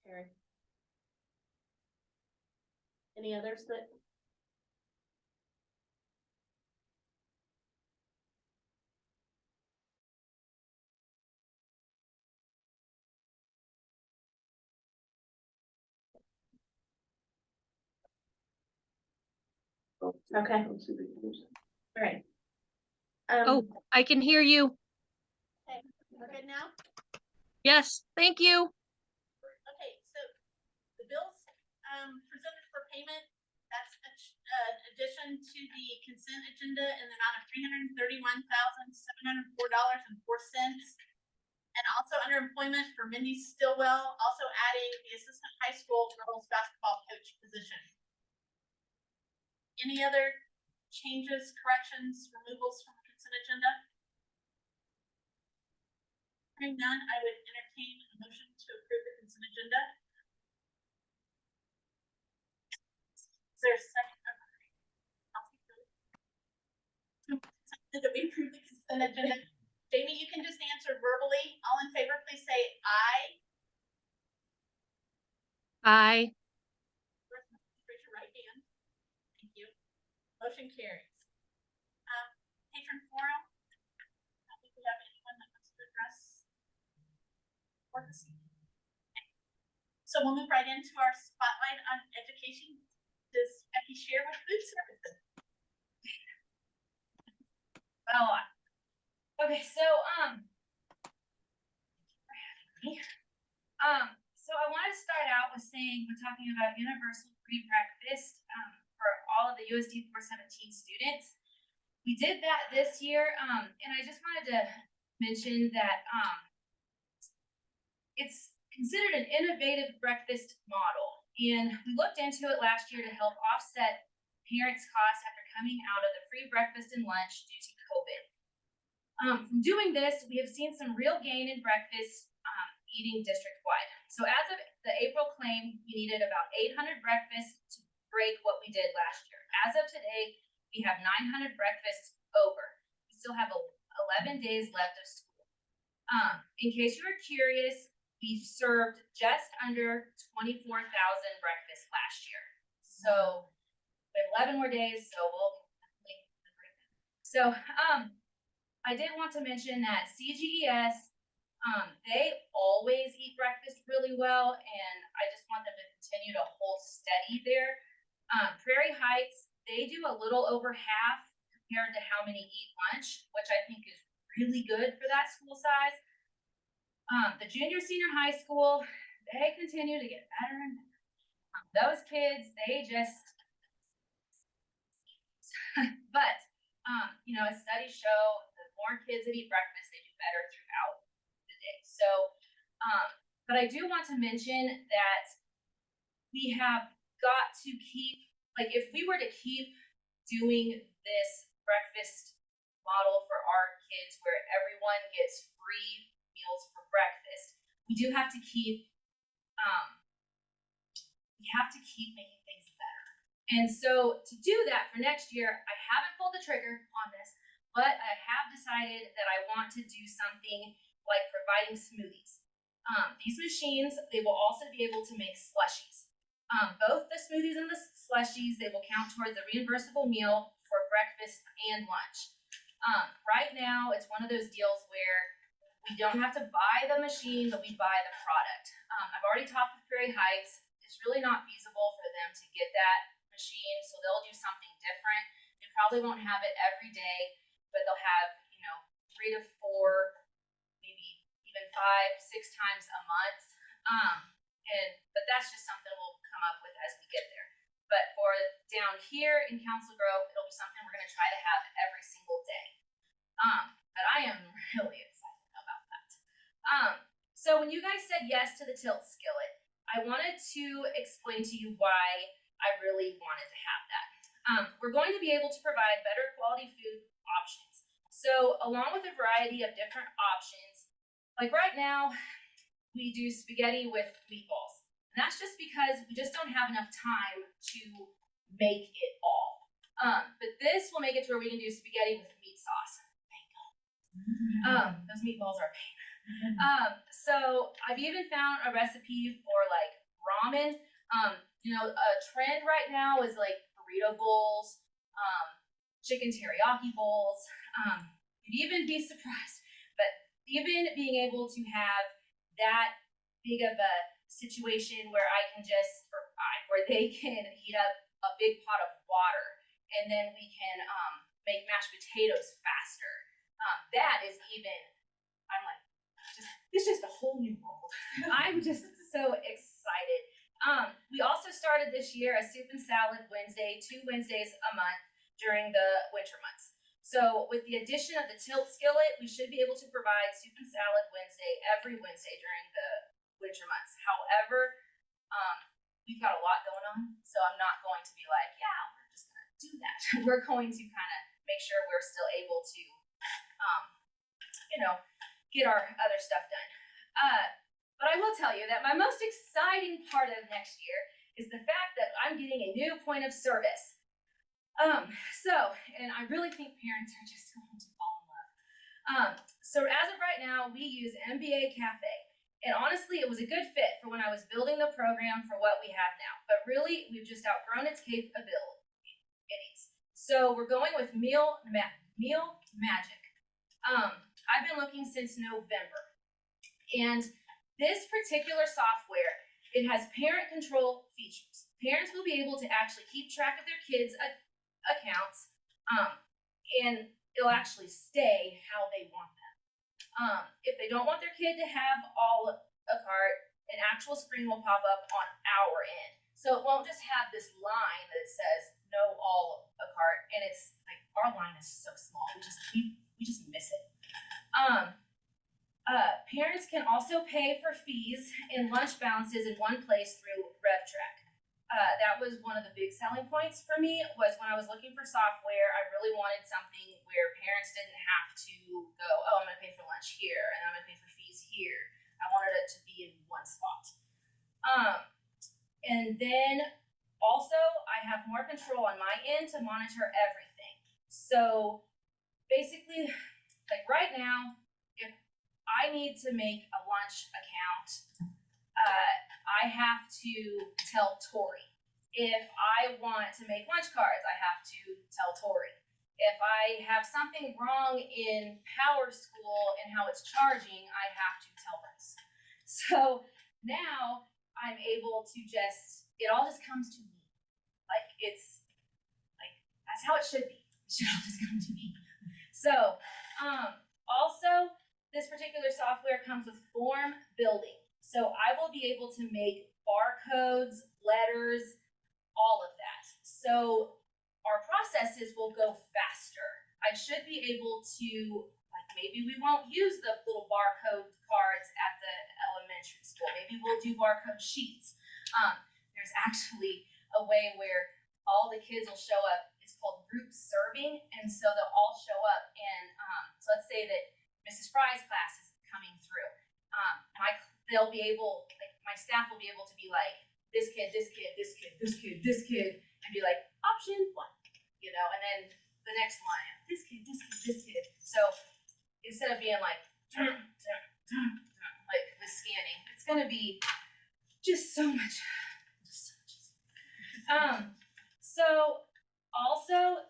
Terry. Any others that? Okay. All right. Oh, I can hear you. Okay, we're good now? Yes, thank you. Okay, so the bills presented for payment, that's addition to the consent agenda in the amount of $331,704.04. And also under employment for Mindy Stillwell, also adding the assistant high school girls basketball coach position. Any other changes, corrections, removals from the consent agenda? Hearing none, I would entertain a motion to approve the consent agenda. Is there a second? That we approve the consent agenda. Jamie, you can just answer verbally. All in favor, please say aye. Aye. Raise your right hand. Thank you. Motion carries. Patron forum. I think we have anyone that wants to address for this evening. Okay. So we'll move right into our spotlight on education. Does Becky share with food services? Well, okay, so so I want to start out with saying we're talking about universal free breakfast for all of the USD 417 students. We did that this year, and I just wanted to mention that it's considered an innovative breakfast model, and we looked into it last year to help offset parents' costs after coming out of the free breakfast and lunch due to COVID. From doing this, we have seen some real gain in breakfast eating district-wide. So as of the April claim, we needed about 800 breakfasts to break what we did last year. As of today, we have 900 breakfasts over. We still have 11 days left of school. In case you were curious, we served just under 24,000 breakfasts last year. So we have 11 more days, so we'll definitely break that. So I did want to mention that CGES, they always eat breakfast really well, and I just want them to continue to hold steady there. Prairie Heights, they do a little over half compared to how many eat lunch, which I think is really good for that school size. The junior senior high school, they continue to get better and better. Those kids, they just, but, you know, as studies show, the more kids that eat breakfast, they do better throughout the day. So, but I do want to mention that we have got to keep, like, if we were to keep doing this breakfast model for our kids where everyone gets free meals for breakfast, we do have to keep making things better. And so to do that for next year, I haven't pulled the trigger on this, but I have decided that I want to do something like providing smoothies. These machines, they will also be able to make slushies. Both the smoothies and the slushies, they will count towards the reimbursable meal for breakfast and lunch. Right now, it's one of those deals where we don't have to buy the machine, but we buy the product. I've already talked with Prairie Heights. It's really not feasible for them to get that machine, so they'll do something different. They probably won't have it every day, but they'll have, you know, 3 to 4, maybe even 5, 6 times a month. But that's just something we'll come up with as we get there. But for down here in Council Grove, it'll be something we're going to try to have every single day. But I am really excited about that. So when you guys said yes to the tilt skillet, I wanted to explain to you why I really wanted to have that. We're going to be able to provide better quality food options. So along with a variety of different options, like right now, we do spaghetti with meatballs. And that's just because we just don't have enough time to make it all. But this will make it to where we can do spaghetti with meat sauce. Thank God. Those meatballs are pain. So I've even found a recipe for like ramen. A trend right now is like burrito bowls, chicken teriyaki bowls. You'd even be surprised, but even being able to have that big of a situation where where they can heat up a big pot of water, and then we can make mashed potatoes faster. That is even. I'm like, it's just a whole new world. I'm just so excited. We also started this year a soup and salad Wednesday, 2 Wednesdays a month during the winter months. So with the addition of the tilt skillet, we should be able to provide soup and salad Wednesday every Wednesday during the winter months. However, we've got a lot going on, so I'm not going to be like, yeah, we're just going to do that. We're going to kind of make sure we're still able to, get our other stuff done. But I will tell you that my most exciting part of next year is the fact that I'm getting a new point of service. And I really think parents are just going to fall in love. So as of right now, we use MBA Cafe. And honestly, it was a good fit for when I was building the program for what we have now. But really, we've just outgrown its capabilities. So we're going with Meal Magic. I've been looking since November. And this particular software, it has parent control features. Parents will be able to actually keep track of their kids' accounts, and it'll actually stay how they want them. If they don't want their kid to have all a cart, an actual screen will pop up on our end. So it won't just have this line that says no all a cart, and it's like our line is so small, we just miss it. Parents can also pay for fees and lunch balances in one place through RevTrack. That was one of the big selling points for me, was when I was looking for software, I really wanted something where parents didn't have to go, oh, I'm going to pay for lunch here, and I'm going to pay for fees here. I wanted it to be in one spot. And then also, I have more control on my end to monitor everything. So basically, like right now, if I need to make a lunch account, I have to tell Tori. If I want to make lunch cards, I have to tell Tori. If I have something wrong in PowerSchool and how it's charging, I have to tell us. So now I'm able to it all just comes to me. Like that's how it should be. It should all just come to me. So, also, this particular software comes with form building. So I will be able to make barcodes, letters, all of that. So our processes will go faster. I should be able to, like maybe we won't use the little barcode cards at the elementary school. Maybe we'll do barcode sheets. There's actually a way where all the kids will show up. It's called group serving, and so they'll all show up. And so let's say that Mrs. Fry's class is coming through. They'll be able, like my staff will be able to be like, this kid, this kid, this kid, this kid, this kid, and be like, option 1, and then the next line, this kid, this kid, this kid. So instead of being like, like the scanning, it's gonna be just so much. So also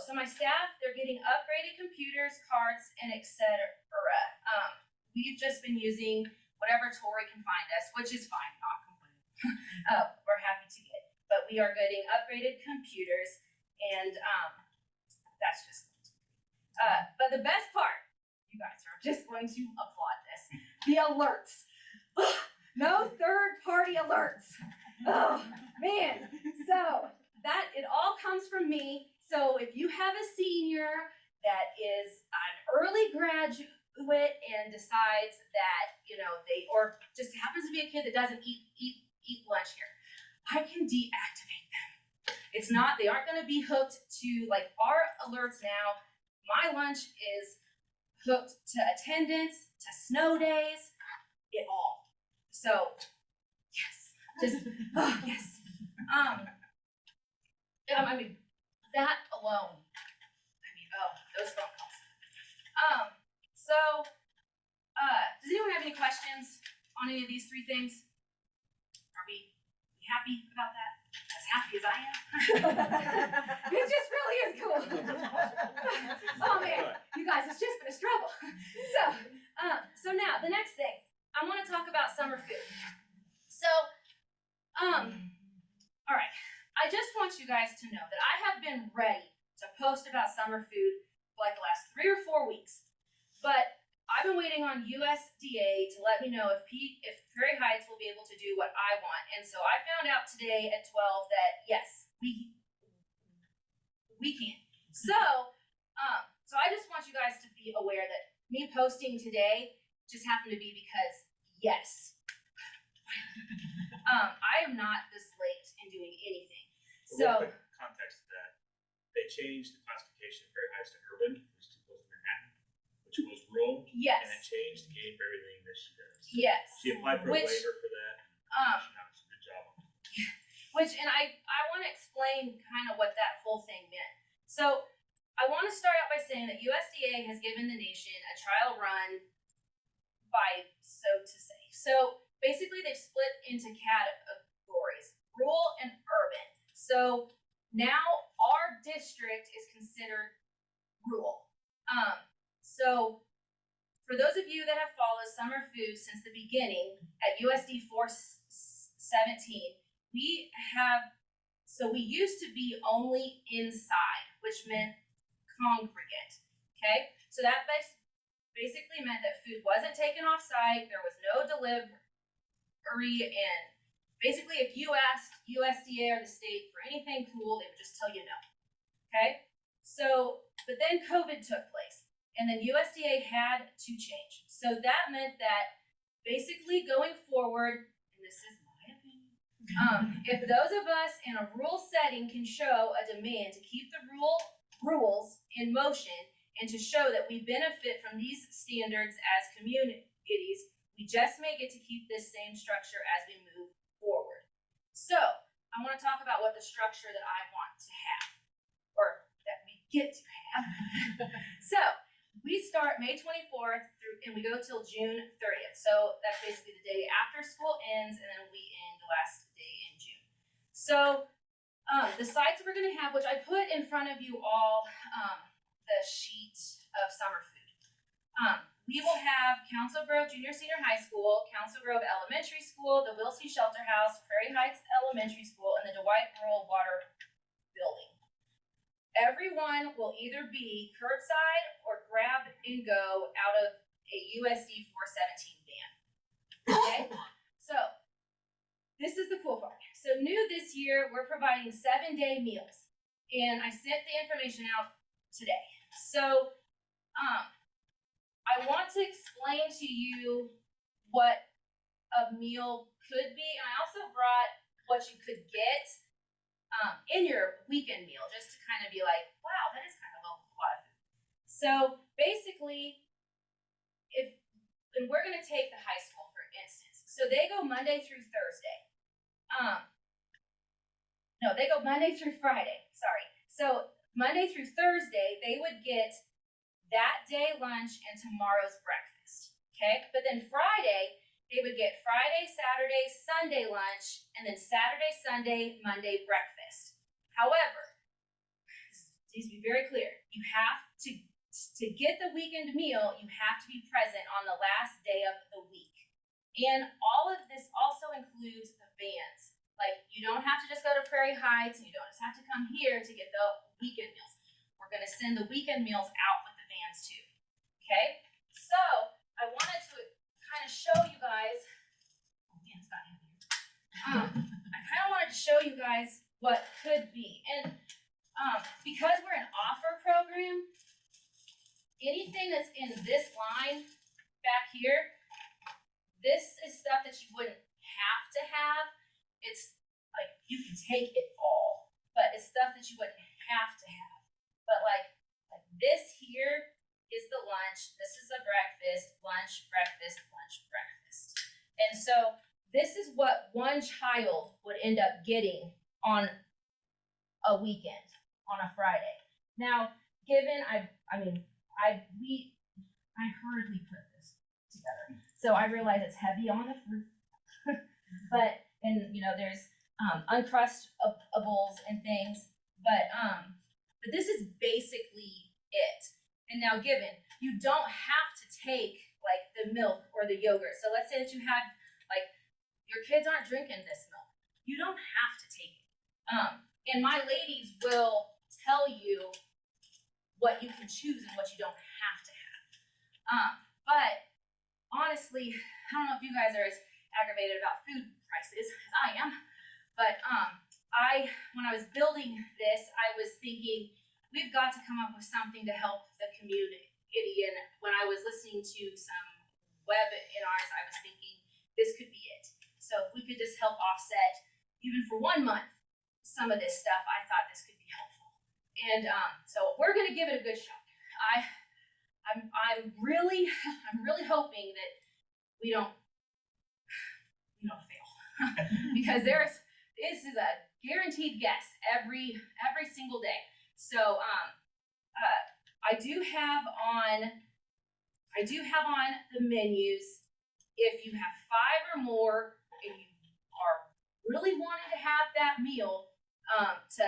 so my staff, they're getting upgraded computers, cards, and etc. We've just been using whatever Tori can find us, which is fine, not complaining. We're happy to get, but we are getting upgraded computers, and that's just. But the best part, you guys are just going to applaud this: the alerts. No third-party alerts. Oh man! So that it all comes from me. So if you have a senior that is an early graduate and decides that or just happens to be a kid that doesn't eat lunch here, I can deactivate them. They aren't going to be hooked to like our alerts now. My lunch is hooked to attendance, to snow days, it all. So yes, just yes. I mean, that alone. Those phone calls. So on any of these three things? Are we happy about that? As happy as I am? It just really is cool. Oh man, you guys, it's just been a struggle. So now the next thing, I want to talk about summer food. So, all right, I just want you guys to know that I have been ready to post about summer food for like the last 3 or 4 weeks, but I've been waiting on USDA to let me know if Prairie Heights will be able to do what I want, and so I found out today at 12 that yes, we can. So I just want you guys to be aware that me posting today just happened to be because yes, I am not this late in doing anything. So, real quick context to that, they changed the classification of Prairie Heights to urban, which is too close to Manhattan, which was rural. Yes. And it changed the game for everything that she does. Yes. She applied for a waiver for that. She did a good job. And I want to explain kind of what that whole thing meant. So I want to start out by saying that USDA has given the nation a trial run so to say. So basically they've split into categories, rural and urban. So now our district is considered rural. So for those of you that have followed summer food since the beginning at USD 417, we used to be only inside, which meant congregate. Okay, so that basically meant that food wasn't taken off site, there was no delivery, and basically if you asked USDA or the state for anything cool, they would just tell you no. Okay, so but then COVID took place, and then USDA had to change. So that meant that basically going forward, and this is my opinion, if those of us in a rural setting can show a demand to keep the rules in motion and to show that we benefit from these standards as communities, we just may get to keep this same structure as we move forward. So I want to talk about what the structure that I want to have, or that we get to have. So we start May 24th and we go till June 30th. So that's basically the day after school ends, and then we end the last day in June. So the sites we're going to have, which I put in front of you all, the sheet of summer food. We will have Council Grove Junior Senior High School, Council Grove Elementary School, the Wilsey Shelter House, Prairie Heights Elementary School, and the Dwight Rural Water Building. Everyone will either be curbside or grab and go out of a USD 417 van. Okay? So this is the cool part. So new this year, we're providing 7-day meals, and I sent the information out today. So I want to explain to you what a meal could be, and I also brought what you could get in your weekend meal, just to kind of be like, wow, that is kind of a lot of food. So basically, and we're going to take the high school for instance. So they go Monday through Thursday. No, they go Monday through Friday. Sorry. So Monday through Thursday, they would get that day lunch and tomorrow's breakfast. Okay, but then Friday, they would get Friday, Saturday, Sunday lunch, and then Saturday, Sunday, Monday breakfast. However, please be very clear, you have to get the weekend meal, you have to be present on the last day of the week. And all of this also includes the vans. Like, you don't have to just go to Prairie Heights, and you don't just have to come here to get the weekend meals. We're going to send the weekend meals out with the vans too. Okay? So, I wanted to kind of show you guys, oh man, it's not happening. I kind of wanted to show you guys what could be. And because we're an offer program, anything that's in this line back here, this is stuff that you wouldn't have to have. It's like, you can take it all, but it's stuff that you wouldn't have to have. But like this here is the lunch, this is a breakfast, lunch, breakfast, lunch, breakfast. And so this is what one child would end up getting on a weekend, on a Friday. Now, given I hurriedly put this together. So I realize it's heavy on the fruit, and you know, there's uncrustables and things, but this is basically it. And now, given you don't have to take like the milk or the yogurt. So let's say that you had like your kids aren't drinking this milk, you don't have to take it. And my ladies will tell you what you can choose and what you don't have to have. But honestly, I don't know if you guys are as aggravated about food prices as I am, but when I was building this, I was thinking we've got to come up with something to help the community. And when I was listening to some webinars, I was thinking this could be it. So if we could just help offset, even for 1 month, some of this stuff, I thought this could be helpful. And so we're gonna give it a good shot. I'm really hoping that we don't fail because this is a guaranteed guess every single day. So I do have on the menus, if you have 5 or more and you are really wanting to have that meal, to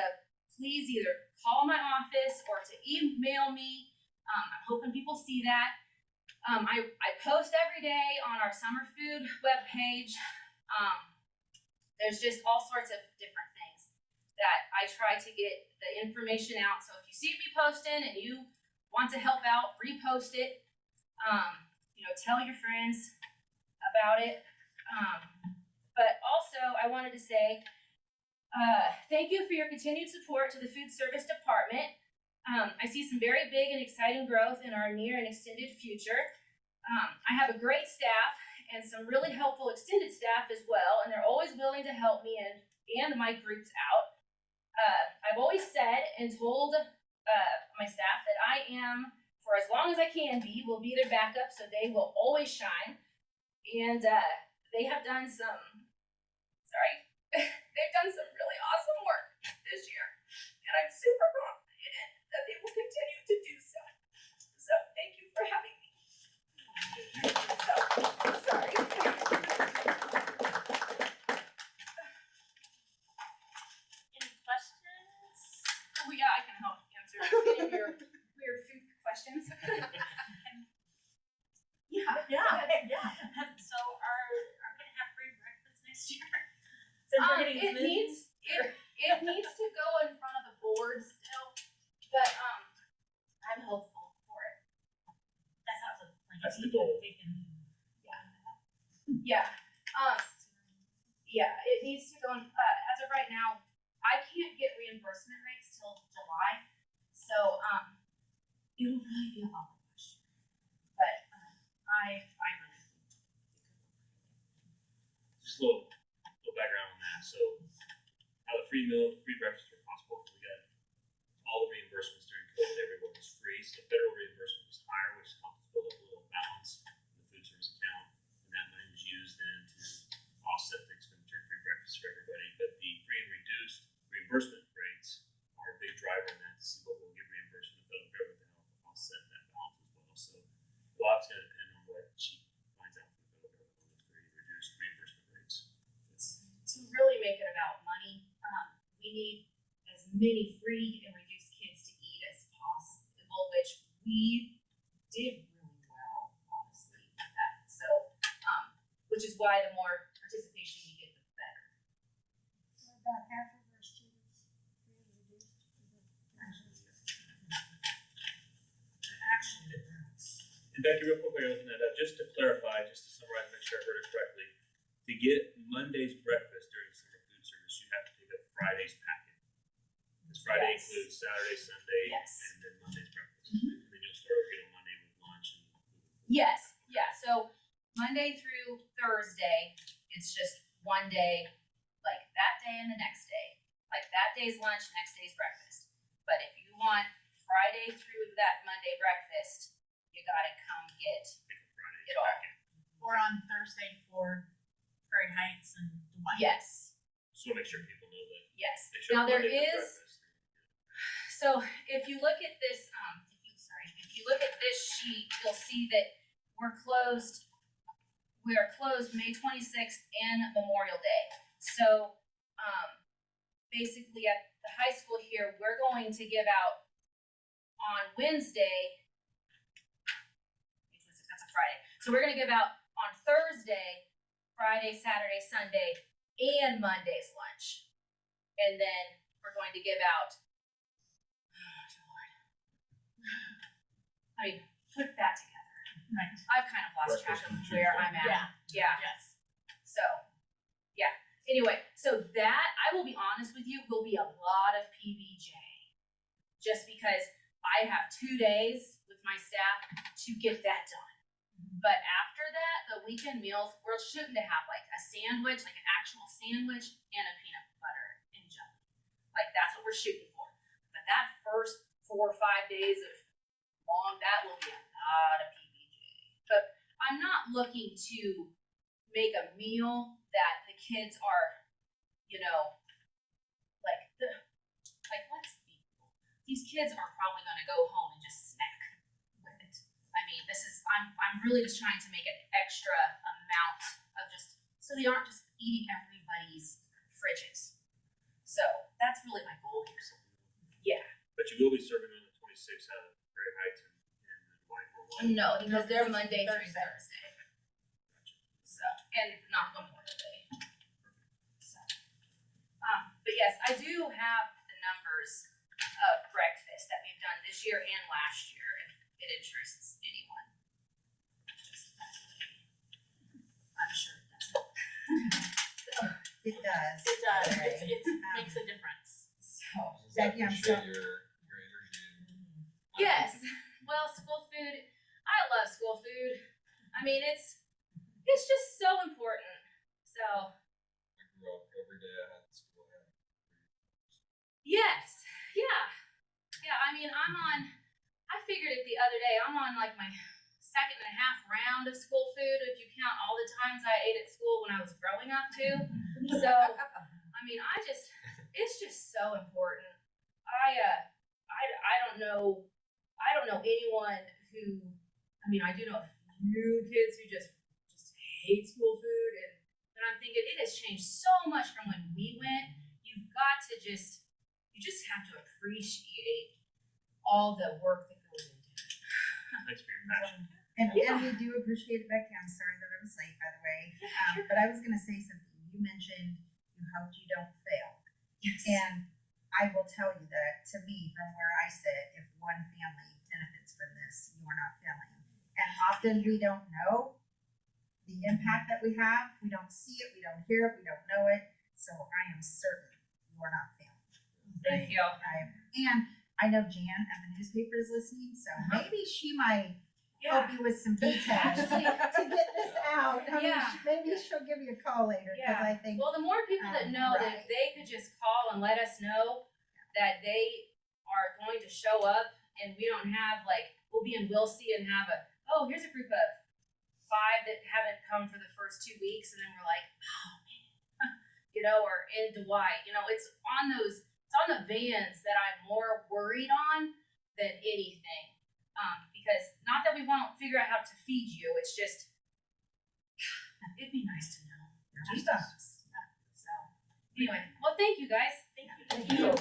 please either call my office or to email me. I'm hoping people see that. I post every day on our summer food webpage. There's just all sorts of different things that I try to get the information out. So if you see me posting and you want to help out, repost it. Tell your friends about it. But also, I wanted to say thank you for your continued support to the food service department. I see some very big and exciting growth in our near and extended future. I have a great staff and some really helpful extended staff as well, and they're always willing to help me and my groups out. I've always said and told my staff that I am, for as long as I can be, will be their backup, so they will always shine. And they have done some, they've done some really awesome work this year, and I'm super confident that they will continue to do so. So thank you for having me. So, sorry. Any questions? Oh yeah, I can help answer any of your weird food questions. Yeah. So are we gonna have free breakfast next year? Since we're getting It needs to go in front of the board still, but I'm hopeful for it. That sounds like That's the goal. Yeah. Yeah, it needs to go in, as of right now, I can't get reimbursement rates till July, so it'll really be a lot of question. But I really think it could work. Just a little background on that. So, how the free breakfast were possible. We got all the reimbursements during COVID. Everyone was free. So the federal reimbursement was higher, which helped build up a little balance in the food service account, and that money was used then to offset the expenditure of free breakfast for everybody. But the free and reduced reimbursement rates are a big driver in that to see what we'll get reimbursed from the federal government to help offset that balance as well. So a lot's going to depend on what she finds out from the federal government on the free and reduced reimbursement rates. To really make it about money, we need as many free and reduced kids to eat as possible, which we did really well, honestly, with that. So, which is why the more participation we get, the better. About half of our students free and reduced. Actually, And Becky, real quick, while you're looking that up, just to clarify, just to summarize, make sure I heard it correctly, to get Monday's breakfast during summer food service, you have to pick up Friday's packet. Because Friday Yes. includes Saturday, Sunday, Yes. and then Monday's breakfast. And then you'll start again on Monday with lunch and Yes, yeah. So Monday through Thursday, it's just one day, like that day and the next day. Like that day's lunch, next day's breakfast. But if you want Friday through that Monday breakfast, you gotta come get pick up Friday's it all. packet. Or on Thursday for Prairie Heights and Dwight. Yes, Just want to make sure people know that yes. they show Now up there Monday for is, breakfast. so if you look at this, if you look at this sheet, you'll see that we're closed we are closed May 26th and Memorial Day. So, basically at the high school here, we're going to give out on Wednesday, that's a Friday. So we're gonna give out on Thursday, Friday, Saturday, Sunday, and Monday's lunch. And then we're going to give out, I mean, put that together. Right. I've kind of lost track of where I'm at. Yeah. Yeah. Yes. So, yeah. Anyway, so that, I will be honest with you, will be a lot of PBJ. Just because I have 2 days with my staff to get that done. But after that, the weekend meals, we're shooting to have like a sandwich, like an actual sandwich and a peanut butter and jelly. Like that's what we're shooting for. But that first 4 or 5 days of long, that will be a lot of PBJ. But I'm not looking to make a meal that the kids are, you know, like let's be real. These kids are probably gonna go home and just snack with it. I mean, I'm really just trying to make an extra amount of just, so they aren't just eating everybody's fridges. So that's really my goal here. Yeah. But you will be serving on the 26th at Prairie Heights and Whitehorn. No, because they're Monday through Thursday. Thursday. So, and not Memorial Day. So, but yes, I do have the numbers of breakfast that we've done this year and last year, if it interests anyone. I'm sure it does. So, It does. It does. Right. It makes a difference. so Jackie, I'm so. your energy. yes. Well, school food. I love school food. I mean, it's just so important. So I grew up every day I had school. yes, yeah. I mean, I figured it the other day. I'm on like my 2nd and a half round of school food. If you count all the times I ate at school when I was growing up too. So, I mean, it's just so important. I don't know anyone who, I mean, I do know a few kids who just hate school food, and I'm thinking it has changed so much from when we went. You just have to appreciate all the work that goes into it. Thanks for your passion. And Yeah. we do appreciate it, Becky. I'm sorry that I was late, by the way. But I was gonna say something. You mentioned you hoped you don't fail. Yes. And I will tell you that, to me, from where I sit, if one family benefits from this, you are not failing. And often we don't know the impact that we have. We don't see it, we don't hear it, we don't know it. So I am certain you are not failing. Thank you. And I know Jan at the newspaper is listening, so maybe she might Yeah. help you with some details Actually- to get this out. I mean, Yeah. maybe she'll give you a call later, because I think. Well, the more people that know that Right. if they could just call and let us know that they are going to show up, and we don't have like, we'll be in Wilsey and have here's a group of 5 that haven't come for the first 2 weeks, and then we're like, oh man, you know, or in Dwight, you know, it's on the vans that I'm more worried on than anything. Because not that we won't figure out how to feed you, it's just, it'd be nice to know. Just us. So, anyway, well, thank you guys. Thank you.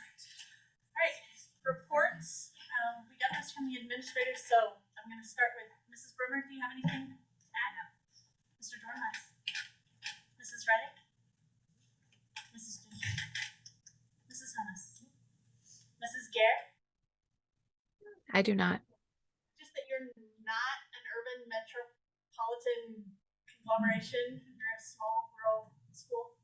Alright, reports. We got this from the administrator, so I'm gonna start with Mrs. Brummer. Do you have anything to add? Mr. Dormouse? Mrs. Reddick? Mrs. Ginger? Mrs. Hunnis? Mrs. Garrett? I do not. Just that you're not an urban metropolitan conglomeration. You're a small rural school.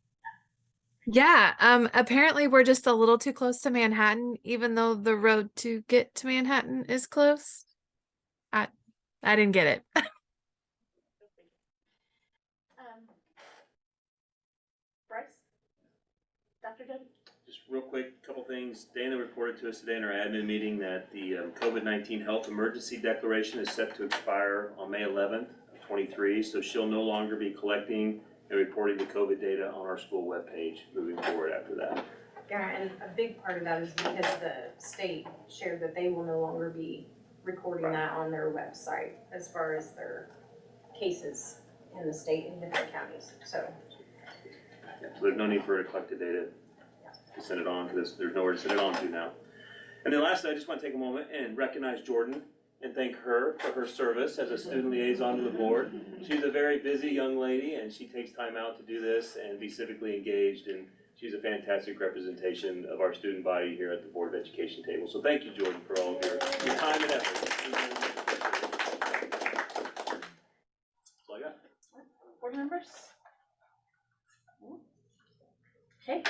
Yeah, apparently we're just a little too close to Manhattan, even though the road to get to Manhattan is close. I didn't get it. Bryce? Dr. Jody? Just real quick, couple things. Dana reported to us today in our admin meeting that the COVID-19 health emergency declaration is set to expire on May 11th of 23. So she'll no longer be collecting and reporting the COVID data on our school webpage moving forward after that. Yeah, and a big part of that is because the state shared that they will no longer be recording that on their website as far as their cases in the state and different counties, so. So there's no need for her to collect the data to send it on, because there's nowhere to send it on to now. And then lastly, I just want to take a moment and recognize Jordan and thank her for her service as a student liaison to the board. She's a very busy young lady, and she takes time out to do this and be civically engaged, and she's a fantastic representation of our student body here at the Board of Education table. So thank you, Jordan, for all of your time and effort. That's all I got. Board members? Okay.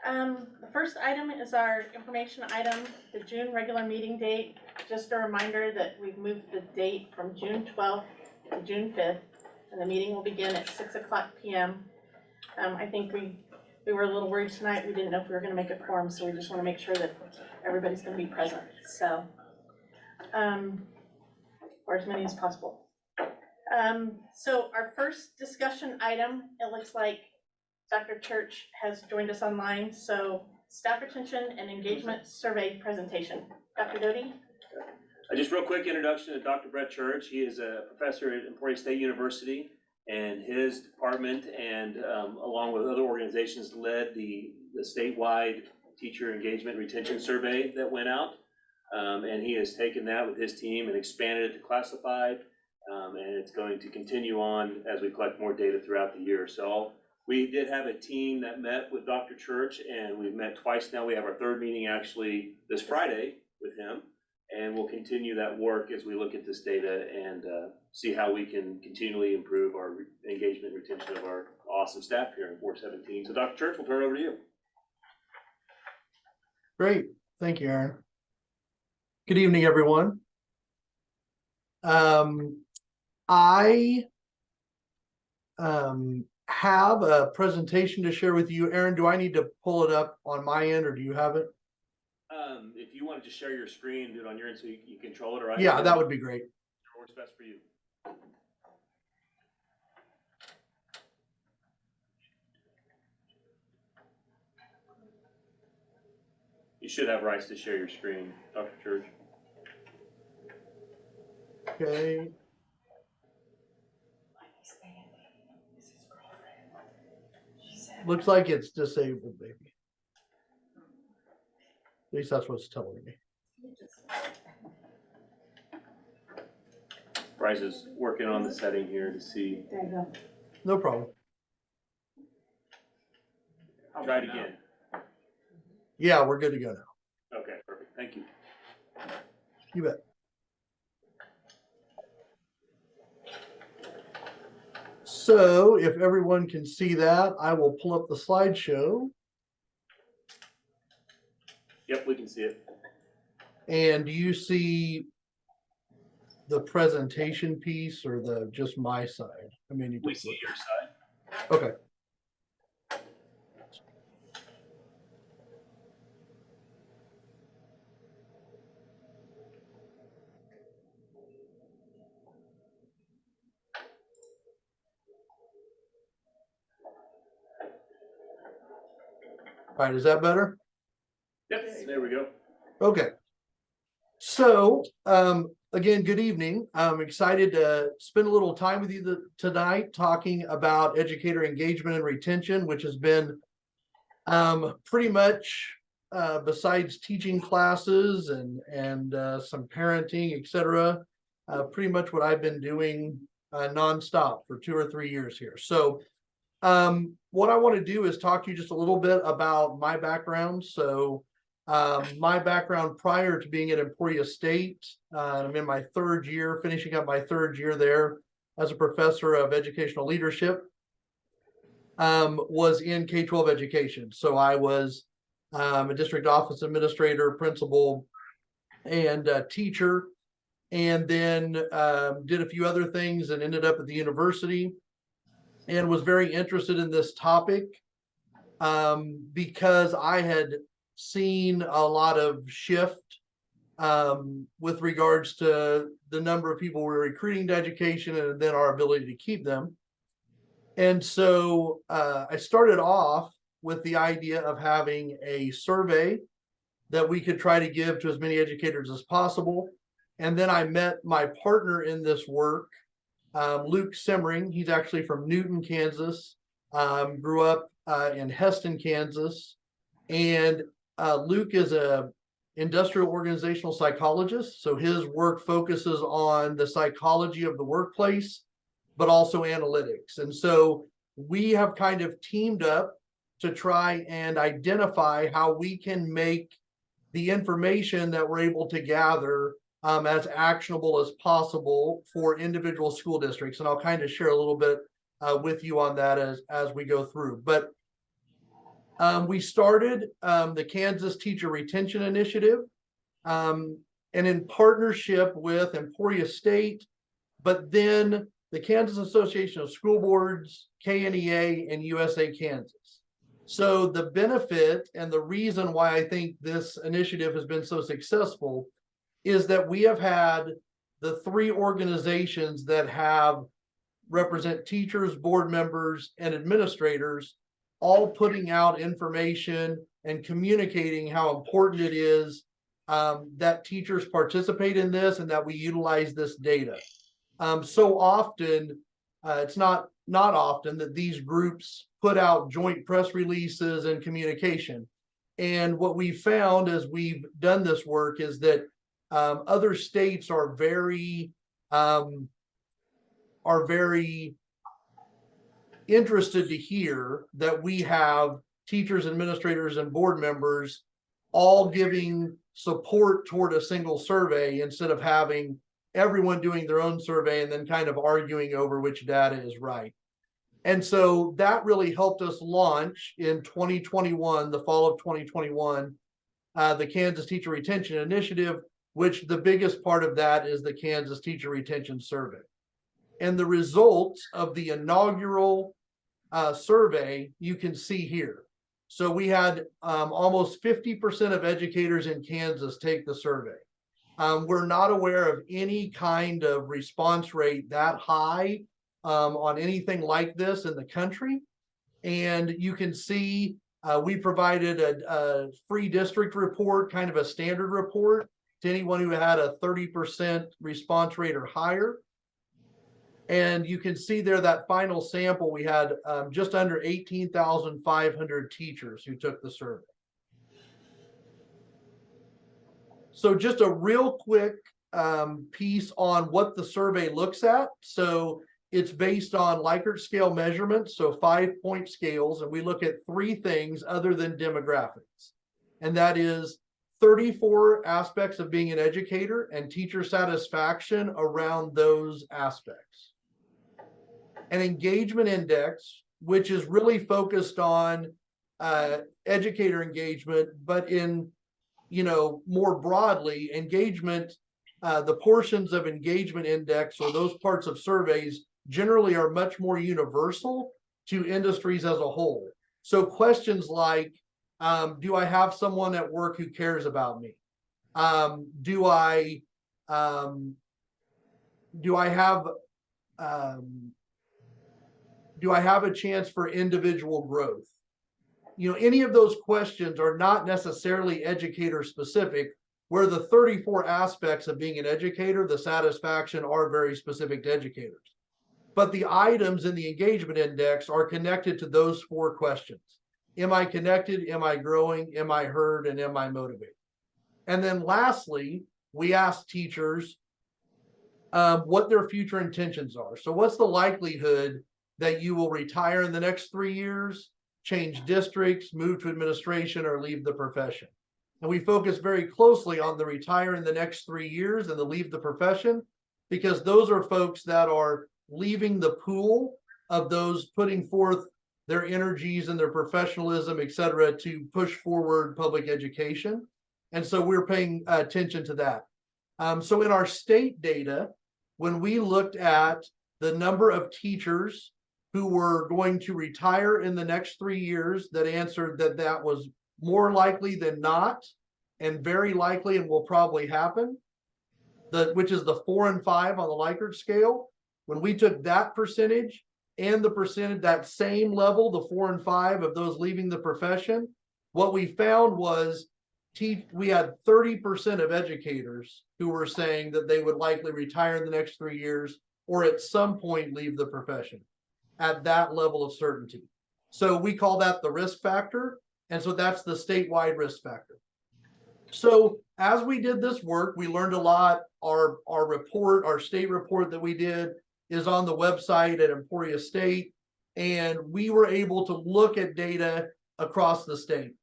The first item is our information item, the June regular meeting date. Just a reminder that we've moved the date from June 12th to June 5th, and the meeting will begin at 6:00 p.m. I think we were a little worried tonight. We didn't know if we were going to make a quorum, so we just want to make sure that everybody's going to be present. So, or as many as possible. So our first discussion item, it looks like Dr. Church has joined us online. So staff retention and engagement survey presentation. Dr. Doty? Just real quick introduction to Dr. Brett Church. He is a professor at Emporia State University, and his department and along with other organizations led the statewide teacher engagement and retention survey that went out. And he has taken that with his team and expanded it to classified. And it's going to continue on as we collect more data throughout the year. So we did have a team that met with Dr. Church, and we've met twice now. We have our third meeting actually this Friday with him. And we'll continue that work as we look at this data and see how we can continually improve our engagement and retention of our awesome staff here in 417. So Dr. Church, we'll turn it over to you. Great. Thank you, Aaron. Good evening, everyone. I have a presentation to share with you. Aaron, do I need to pull it up on my end, or do you have it? If you want to just share your screen, do it on your end so you control it, or I Yeah, that would be great. What's best for you? You should have rights to share your screen, Dr. Church. Okay. Looks like it's disabled, baby. At least that's what's telling me. Bryce is working on the setting here to see. There you go. No problem. Try it again. Yeah, we're good to go now. Okay, perfect. Thank you. You bet. So if everyone can see that, I will pull up the slideshow. Yep, we can see it. And do you see the presentation piece or the just my side? I mean, We see your side. okay. All right, is that better? Yep, there we go. Okay. So, again, good evening. I'm excited to spend a little time with you tonight talking about educator engagement and retention, which has been pretty much besides teaching classes and some parenting, etc., pretty much what I've been doing nonstop for 2 or 3 years here. So what I want to do is talk to you just a little bit about my background. So my background prior to being at Emporia State, I'm in my 3rd year, finishing up my 3rd year there as a professor of educational leadership, was in K-12 education. So I was a district office administrator, principal, and teacher, and then did a few other things and ended up at the university and was very interested in this topic because I had seen a lot of shift with regards to the number of people we're recruiting to education and then our ability to keep them. And so I started off with the idea of having a survey that we could try to give to as many educators as possible. And then I met my partner in this work, Luke Simmering. He's actually from Newton, Kansas, grew up in Heston, Kansas. And Luke is a industrial organizational psychologist. So his work focuses on the psychology of the workplace, but also analytics. And so we have kind of teamed up to try and identify how we can make the information that we're able to gather as actionable as possible for individual school districts. And I'll kind of share a little bit with you on that as we go through. But we started the Kansas Teacher Retention Initiative, and in partnership with Emporia State, but then the Kansas Association of School Boards, KNEA, and USA Kansas. So the benefit and the reason why I think this initiative has been so successful is that we have had the three organizations that have represent teachers, board members, and administrators all putting out information and communicating how important it is that teachers participate in this and that we utilize this data. So often, it's not often that these groups put out joint press releases and communication. And what we found as we've done this work is that other states are very interested to hear that we have teachers, administrators, and board members all giving support toward a single survey instead of having everyone doing their own survey and then kind of arguing over which data is right. And so that really helped us launch in 2021, the fall of 2021, the Kansas Teacher Retention Initiative, which the biggest part of that is the Kansas Teacher Retention Survey. And the results of the inaugural survey you can see here. So we had almost 50% of educators in Kansas take the survey. We're not aware of any kind of response rate that high on anything like this in the country. And you can see we provided a free district report, kind of a standard report to anyone who had a 30% response rate or higher. And you can see there that final sample, we had just under 18,500 teachers who took the survey. So just a real quick piece on what the survey looks at. So it's based on Likert scale measurements, so 5-point scales, and we look at three things other than demographics. And that is 34 aspects of being an educator and teacher satisfaction around those aspects. An engagement index, which is really focused on educator engagement, but in, more broadly, engagement, the portions of engagement index or those parts of surveys generally are much more universal to industries as a whole. So questions like, do I have someone at work who cares about me? Do I have a chance for individual growth? Any of those questions are not necessarily educator specific, where the 34 aspects of being an educator, the satisfaction are very specific to educators. But the items in the engagement index are connected to those 4 questions. Am I connected? Am I growing? Am I heard? And am I motivated? And then lastly, we ask teachers what their future intentions are. So what's the likelihood that you will retire in the next 3 years, change districts, move to administration, or leave the profession? And we focus very closely on the retire in the next 3 years and the leave the profession, because those are folks that are leaving the pool of those putting forth their energies and their professionalism, et cetera, to push forward public education. And so we're paying attention to that. So in our state data, when we looked at the number of teachers who were going to retire in the next 3 years that answered that that was more likely than not, and very likely and will probably happen, which is the 4 and 5 on the Likert scale. When we took that percentage and the percentage, that same level, the 4 and 5 of those leaving the profession, what we found was we had 30% of educators who were saying that they would likely retire in the next 3 years or at some point leave the profession at that level of certainty. So we call that the risk factor. And so that's the statewide risk factor. So as we did this work, we learned a lot. Our report, our state report that we did is on the website at Emporia State. And we were able to look at data across the state.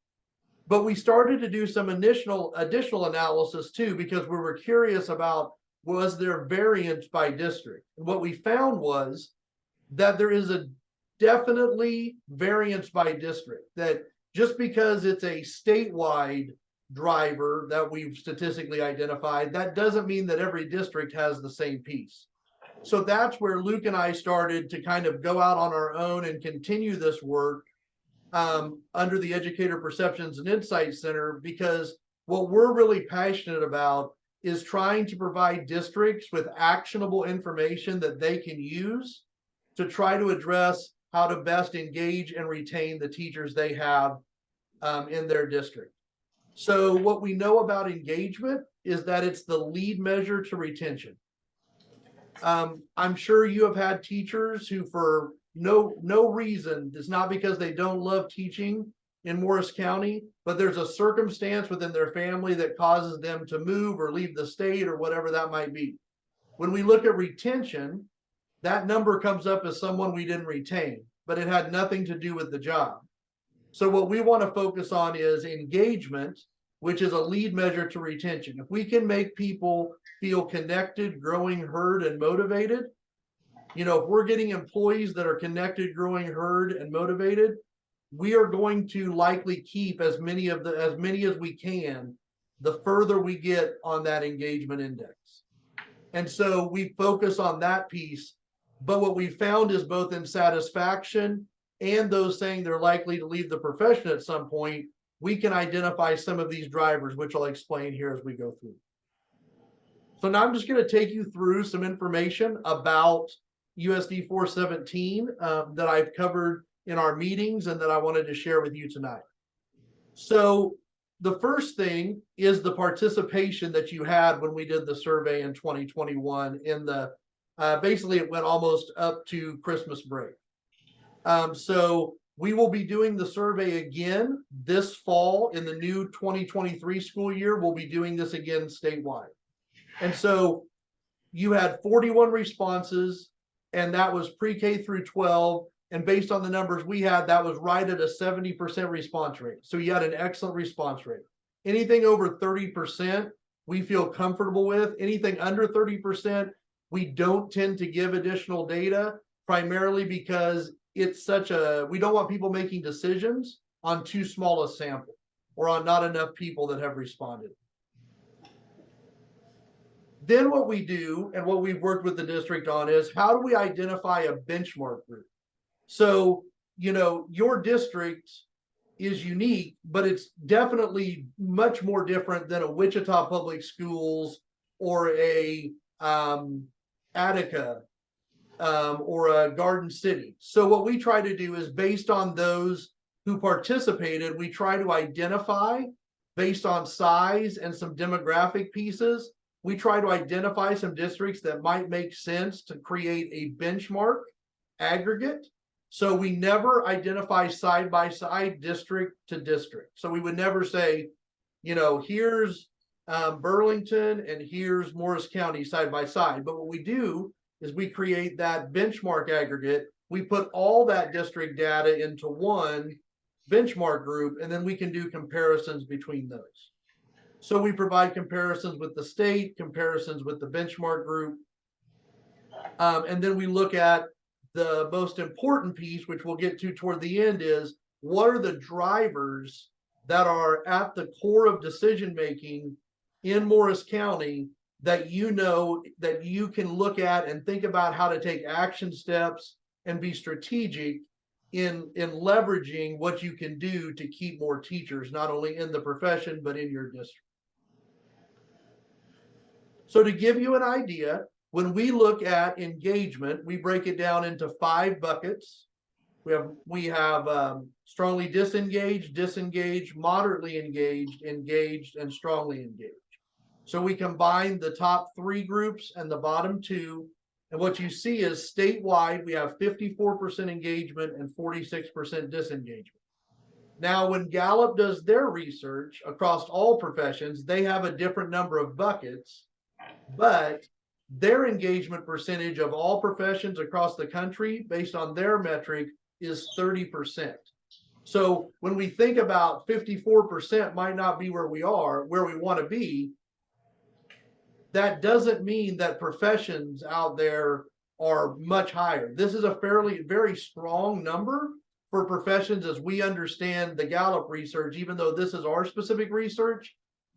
But we started to do some additional analysis too, because we were curious about, was there variance by district? And what we found was that there is a definitely variance by district, that just because it's a statewide driver that we've statistically identified, that doesn't mean that every district has the same piece. So that's where Luke and I started to kind of go out on our own and continue this work under the Educator Perceptions and Insights Center, because what we're really passionate about is trying to provide districts with actionable information that they can use to try to address how to best engage and retain the teachers they have in their district. So what we know about engagement is that it's the lead measure to retention. I'm sure you have had teachers who, for no reason, it's not because they don't love teaching in Morris County, but there's a circumstance within their family that causes them to move or leave the state or whatever that might be. When we look at retention, that number comes up as someone we didn't retain, but it had nothing to do with the job. So what we want to focus on is engagement, which is a lead measure to retention. If we can make people feel connected, growing, heard, and motivated, if we're getting employees that are connected, growing, heard, and motivated, we are going to likely keep as many as we can the further we get on that engagement index. And so we focus on that piece. But what we found is both in satisfaction and those saying they're likely to leave the profession at some point, we can identify some of these drivers, which I'll explain here as we go through. So now I'm just going to take you through some information about USD 417 that I've covered in our meetings and that I wanted to share with you tonight. So the first thing is the participation that you had when we did the survey in 2021 in the basically it went almost up to Christmas break. So we will be doing the survey again this fall in the new 2023 school year. We'll be doing this again statewide. And so you had 41 responses, and that was pre-K through 12. And based on the numbers we had, that was right at a 70% response rate. So you had an excellent response rate. Anything over 30%, we feel comfortable with. Anything under 30%, we don't tend to give additional data, primarily because it's we don't want people making decisions on too small a sample or on not enough people that have responded. Then what we do, and what we've worked with the district on, is how do we identify a benchmark group? So, your district is unique, but it's definitely much more different than a Wichita Public Schools or a Attica or a Garden City. So what we try to do is, based on those who participated, we try to identify, based on size and some demographic pieces, we try to identify some districts that might make sense to create a benchmark aggregate. So we never identify side by side, district to district. So we would never say, here's Burlington and here's Morris County side by side. But what we do is we create that benchmark aggregate. We put all that district data into one benchmark group, and then we can do comparisons between those. So we provide comparisons with the state, comparisons with the benchmark group. And then we look at the most important piece, which we'll get to toward the end, is what are the drivers that are at the core of decision-making in Morris County that that you can look at and think about how to take action steps and be strategic in leveraging what you can do to keep more teachers, not only in the profession, but in your district. So to give you an idea, when we look at engagement, we break it down into 5 buckets. We have strongly disengaged, disengaged, moderately engaged, engaged, and strongly engaged. So we combine the top 3 groups and the bottom 2. And what you see is statewide, we have 54% engagement and 46% disengagement. Now, when Gallup does their research across all professions, they have a different number of buckets, but their engagement percentage of all professions across the country, based on their metric, is 30%. So when we think about 54% might not be where we want to be, that doesn't mean that professions out there are much higher. This is a very strong number for professions as we understand the Gallup research. Even though this is our specific research,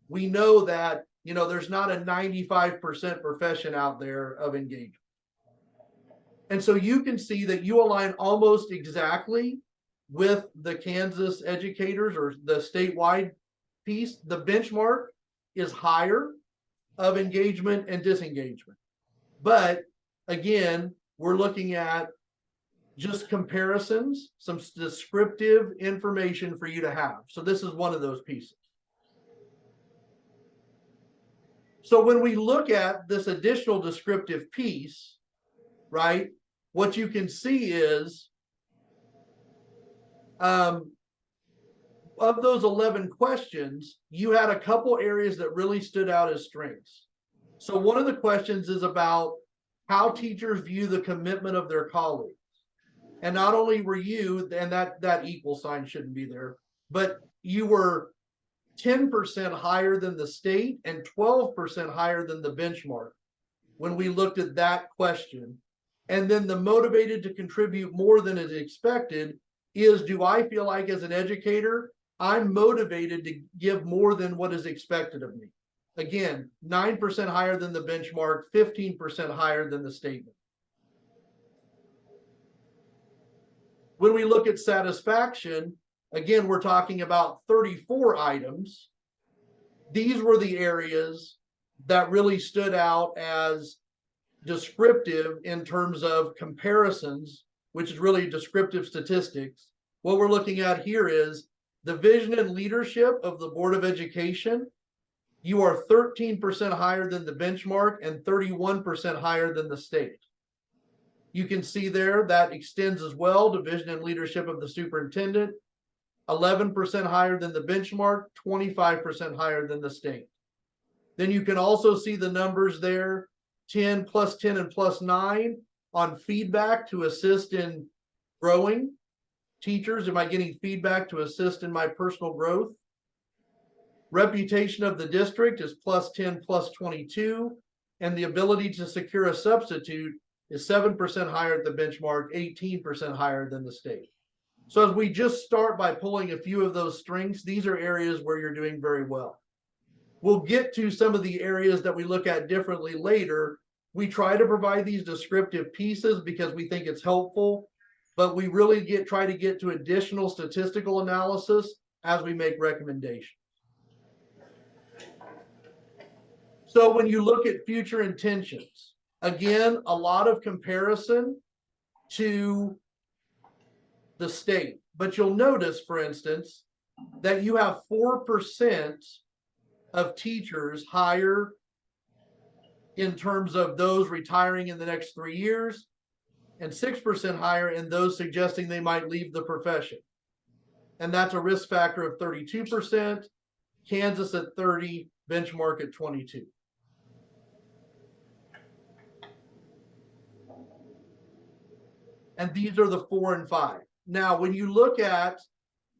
we know that, you know, there's not a 95% profession out there of engagement. And so you can see that you align almost exactly with the Kansas educators or the statewide piece. The benchmark is higher of engagement and disengagement. But again, we're looking at just comparisons, some descriptive information for you to have. So this is one of those pieces. So when we look at this additional descriptive piece, right, what you can see is of those 11 questions, you had a couple areas that really stood out as strengths. So one of the questions is about how teachers view the commitment of their colleagues. And not only were you, and that equal sign shouldn't be there, but you were 10% higher than the state and 12% higher than the benchmark when we looked at that question. And then the motivated to contribute more than is expected is, do I feel like as an educator, I'm motivated to give more than what is expected of me? Again, 9% higher than the benchmark, 15% higher than the statement. When we look at satisfaction, again, we're talking about 34 items. These were the areas that really stood out as descriptive in terms of comparisons, which is really descriptive statistics. What we're looking at here is the vision and leadership of the Board of Education. You are 13% higher than the benchmark and 31% higher than the state. You can see there that extends as well to vision and leadership of the superintendent, 11% higher than the benchmark, 25% higher than the state. Then you can also see the numbers there, 10 plus 10 and plus 9 on feedback to assist in growing. Teachers, am I getting feedback to assist in my personal growth? Reputation of the district is plus 10 plus 22, and the ability to secure a substitute is 7% higher at the benchmark, 18% higher than the state. So as we just start by pulling a few of those strengths, these are areas where you're doing very well. We'll get to some of the areas that we look at differently later. We try to provide these descriptive pieces because we think it's helpful, but we really try to get to additional statistical analysis as we make recommendations. So when you look at future intentions, again, a lot of comparison to the state, but you'll notice, for instance, that you have 4% of teachers higher in terms of those retiring in the next 3 years, and 6% higher in those suggesting they might leave the profession. And that's a risk factor of 32%, Kansas at 30, benchmark at 22. And these are the 4 and 5. Now, when you look at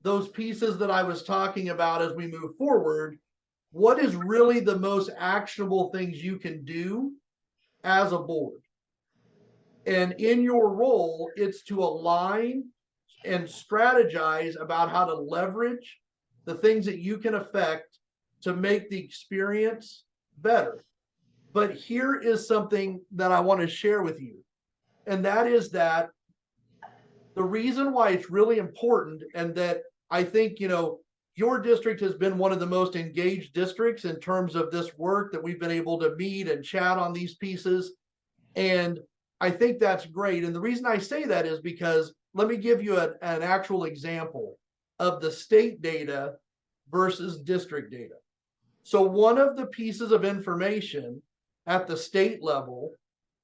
those pieces that I was talking about as we move forward, what is really the most actionable things you can do as a board? And in your role, it's to align and strategize about how to leverage the things that you can affect to make the experience better. But here is something that I want to share with you. And that is that the reason why it's really important, and that I think, you know, your district has been one of the most engaged districts in terms of this work that we've been able to meet and chat on these pieces. And I think that's great. And the reason I say that is because let me give you an actual example of the state data versus district data. So one of the pieces of information at the state level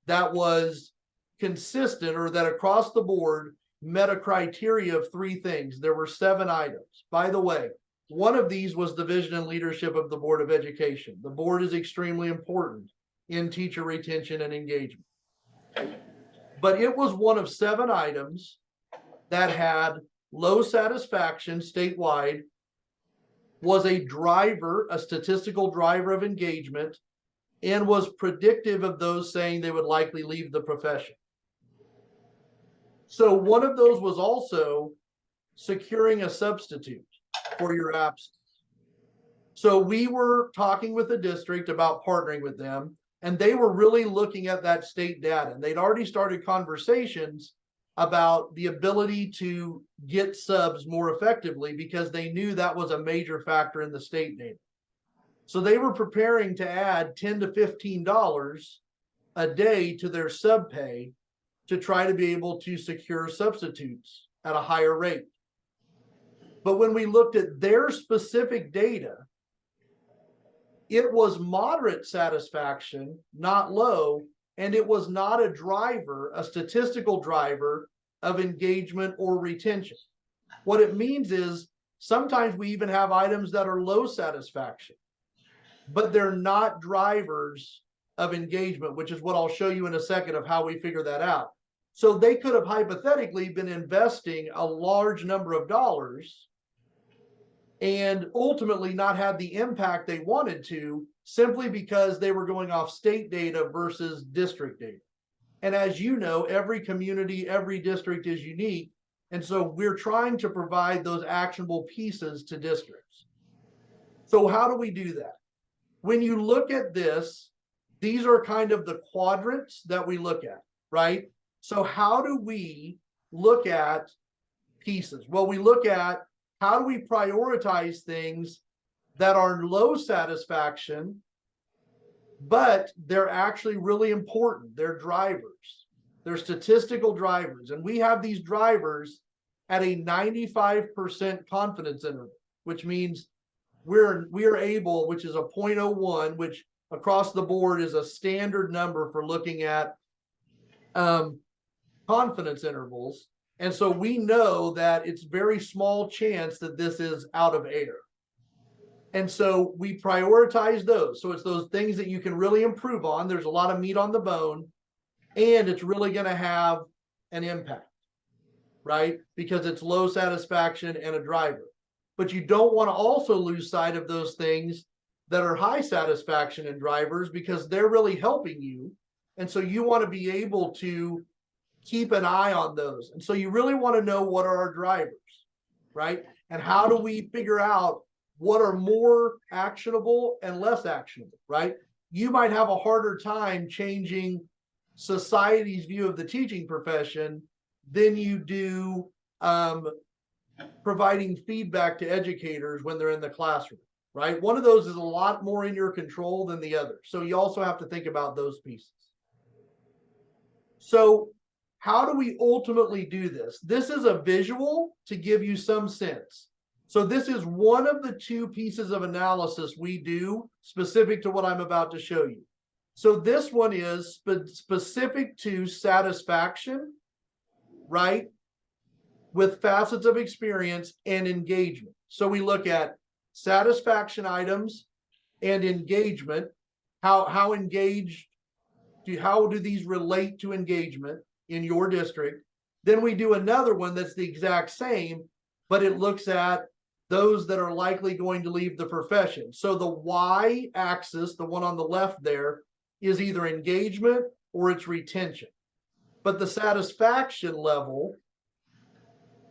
that was consistent or that across the board met a criteria of 3 things. There were 7 items. By the way, one of these was the vision and leadership of the Board of Education. The board is extremely important in teacher retention and engagement. But it was one of 7 items that had low satisfaction statewide, was a driver, a statistical driver of engagement, and was predictive of those saying they would likely leave the profession. So one of those was also securing a substitute for your absence. So we were talking with the district about partnering with them, and they were really looking at that state data. And they'd already started conversations about the ability to get subs more effectively because they knew that was a major factor in the state data. So they were preparing to add $10 to $15 a day to their sub pay to try to be able to secure substitutes at a higher rate. But when we looked at their specific data, it was moderate satisfaction, not low, and it was not a driver, a statistical driver of engagement or retention. What it means is sometimes we even have items that are low satisfaction, but they're not drivers of engagement, which is what I'll show you in a second of how we figure that out. So they could have hypothetically been investing a large number of dollars and ultimately not had the impact they wanted to simply because they were going off state data versus district data. And as you know, every community, every district is unique. And so we're trying to provide those actionable pieces to districts. So how do we do that? When you look at this, these are kind of the quadrants that we look at, right? So how do we look at pieces? Well, we look at how do we prioritize things that are low satisfaction, but they're actually really important. They're drivers. They're statistical drivers. And we have these drivers at a 95% confidence interval, which means we are able, which is a 0.01, which across the board is a standard number for looking at confidence intervals. And so we know that it's very small chance that this is out of air. And so we prioritize those. So it's those things that you can really improve on. There's a lot of meat on the bone, and it's really going to have an impact, right? Because it's low satisfaction and a driver. But you don't want to also lose sight of those things that are high satisfaction and drivers because they're really helping you. And so you want to be able to keep an eye on those. And so you really want to know what are our drivers, right? And how do we figure out what are more actionable and less actionable, right? You might have a harder time changing society's view of the teaching profession than you do providing feedback to educators when they're in the classroom, right? One of those is a lot more in your control than the other. So you also have to think about those pieces. So how do we ultimately do this? This is a visual to give you some sense. So this is one of the 2 pieces of analysis we do specific to what I'm about to show you. So this one is specific to satisfaction, right? With facets of experience and engagement. So we look at satisfaction items and engagement. How engaged how do these relate to engagement in your district? Then we do another one that's the exact same, but it looks at those that are likely going to leave the profession. So the Y axis, the one on the left there, is either engagement or it's retention. But the satisfaction level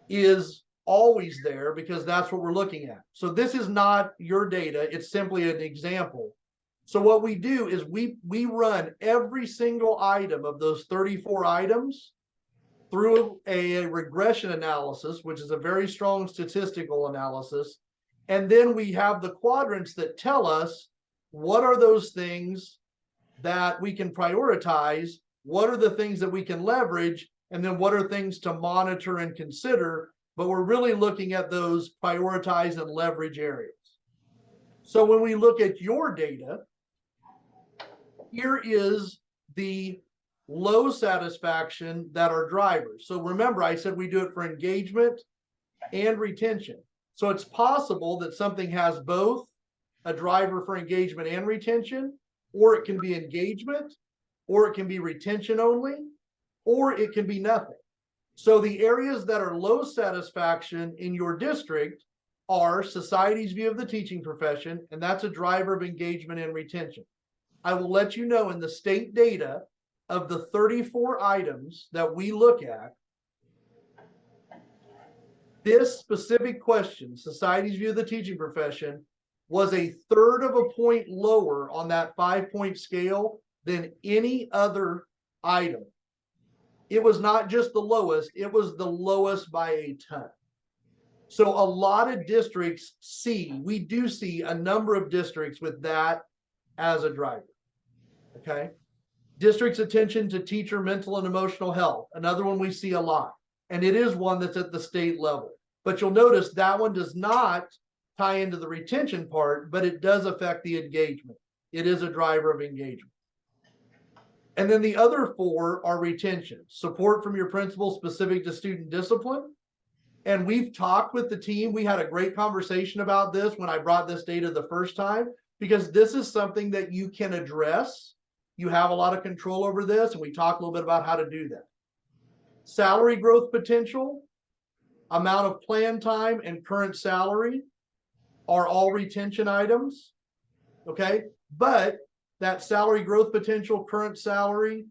is always there because that's what we're looking at. So this is not your data, it's simply an example. So what we do is we run every single item of those 34 items through a regression analysis, which is a very strong statistical analysis. And then we have the quadrants that tell us what are those things that we can prioritize what are the things that we can leverage, and then what are things to monitor and consider, but we're really looking at those prioritize and leverage areas. So when we look at your data, here is the low satisfaction that are drivers. So remember, I said we do it for engagement and retention. So it's possible that something has both a driver for engagement and retention, or it can be engagement, or it can be retention only, or it can be nothing. So the areas that are low satisfaction in your district are society's view of the teaching profession, and that's a driver of engagement and retention. I will let you know in the state data of the 34 items that we look at, this specific question, society's view of the teaching profession, was a third of a point lower on that 5-point scale than any other item. It was not just the lowest, it was the lowest by a ton. So a lot of districts we do see a number of districts with that as a driver. Okay. District's attention to teacher mental and emotional health, another one we see a lot. And it is one that's at the state level. But you'll notice that one does not tie into the retention part, but it does affect the engagement. It is a driver of engagement. And then the other 4 are retention, support from your principal specific to student discipline. And we've talked with the team. We had a great conversation about this when I brought this data the first time, because this is something that you can address. You have a lot of control over this, and we talked a little bit about how to do that. Salary growth potential, amount of plan time, and current salary are all retention items. Okay, but that salary growth potential, current salary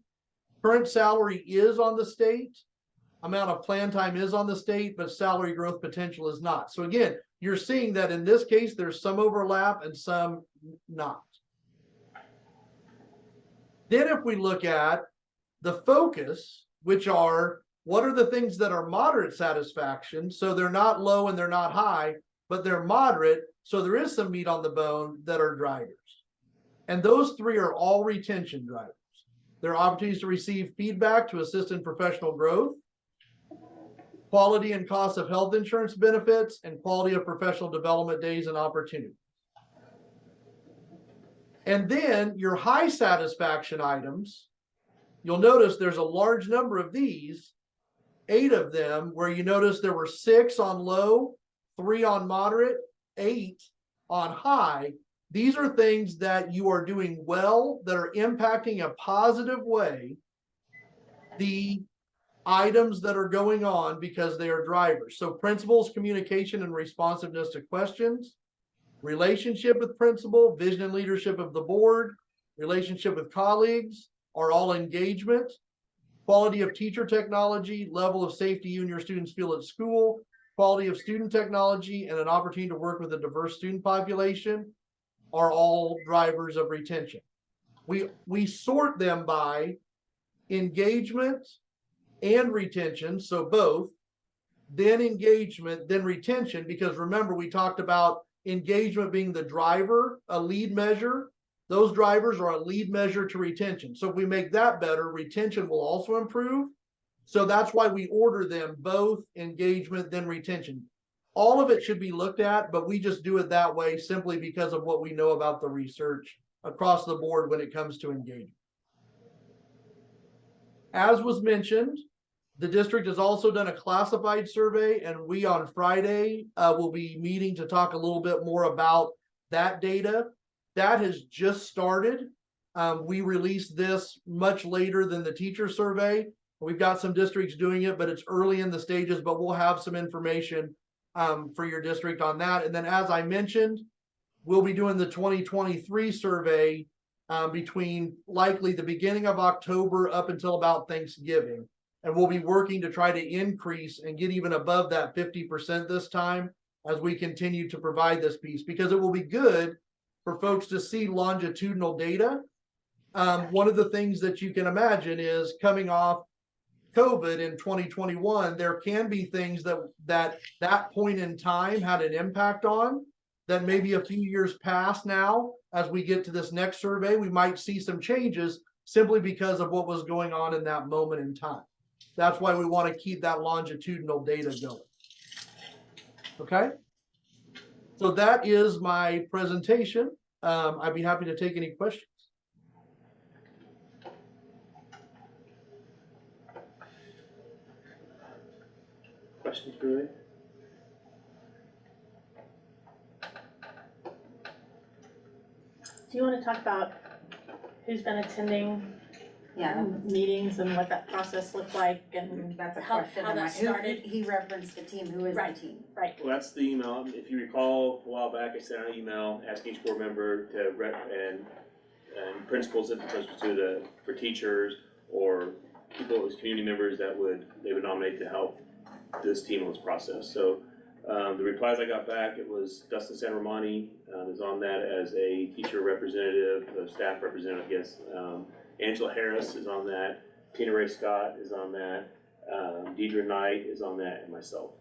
is on the state. Amount of plan time is on the state, but salary growth potential is not. So again, you're seeing that in this case, there's some overlap and some not. Then if we look at the focus, which are, what are the things that are moderate satisfaction? So they're not low and they're not high, but they're moderate. So there is some meat on the bone that are drivers. And those 3 are all retention drivers. There are opportunities to receive feedback to assist in professional growth, quality and cost of health insurance benefits, and quality of professional development days and opportunities. And then your high satisfaction items, you'll notice there's a large number of these, 8 of them, where you notice there were 6 on low, 3 on moderate, 8 on high. These are things that you are doing well, that are impacting a positive way the items that are going on because they are drivers. So principals, communication and responsiveness to questions, relationship with principal, vision and leadership of the board, relationship with colleagues are all engagement, quality of teacher technology, level of safety you and your students feel at school, quality of student technology, and an opportunity to work with a diverse student population are all drivers of retention. We sort them by engagement and retention, so both, then engagement, then retention, because remember we talked about engagement being the driver, a lead measure. Those drivers are a lead measure to retention. So if we make that better, retention will also improve. So that's why we order them both engagement, then retention. All of it should be looked at, but we just do it that way simply because of what we know about the research across the board when it comes to engagement. As was mentioned, the district has also done a classified survey, and we on Friday will be meeting to talk a little bit more about that data. That has just started. We released this much later than the teacher survey. We've got some districts doing it, but it's early in the stages, but we'll have some information for your district on that. And then as I mentioned, we'll be doing the 2023 survey between likely the beginning of October up until about Thanksgiving. And we'll be working to try to increase and get even above that 50% this time as we continue to provide this piece, because it will be good for folks to see longitudinal data. One of the things that you can imagine is coming off COVID in 2021, there can be things that point in time had an impact on that maybe a few years past now. As we get to this next survey, we might see some changes, simply because of what was going on in that moment in time. That's why we want to keep that longitudinal data going. Okay? So that is my presentation. I'd be happy to take any questions. Questions, Julie? Do you want to talk about who's been attending meetings and what that process looked like and That's a how question. that started? He referenced the team. Who is the Right. team? Right. Well, that's the email. If you recall, a while back, I sent out an email asking each board member to and principals that for teachers or people as community members that they would nominate to help this team on this process. So the replies I got back, it was Dustin San Romani is on that as a teacher representative, staff representative, I guess. Angela Harris is on that. Tina Ray Scott is on that. Deidre Knight is on that, and myself.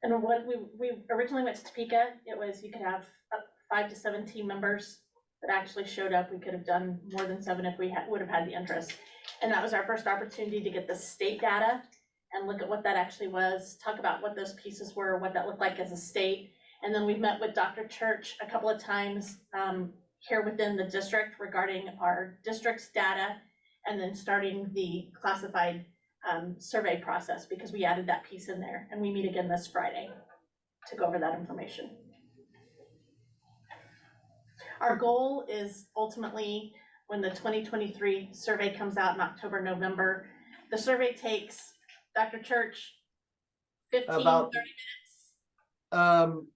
And what we originally went to Topeka, it was you could have up 5 to 7 team members that actually showed up. We could have done more than 7 if we would have had the interest. And that was our first opportunity to get the state data and look at what that actually was, talk about what those pieces were, what that looked like as a state. And then we've met with Dr. Church a couple of times here within the district regarding our district's data, and then starting the classified survey process, because we added that piece in there, and we meet again this Friday to go over that information. Our goal is ultimately when the 2023 survey comes out in October, November, the survey takes, Dr. Church, 15, About 30 minutes.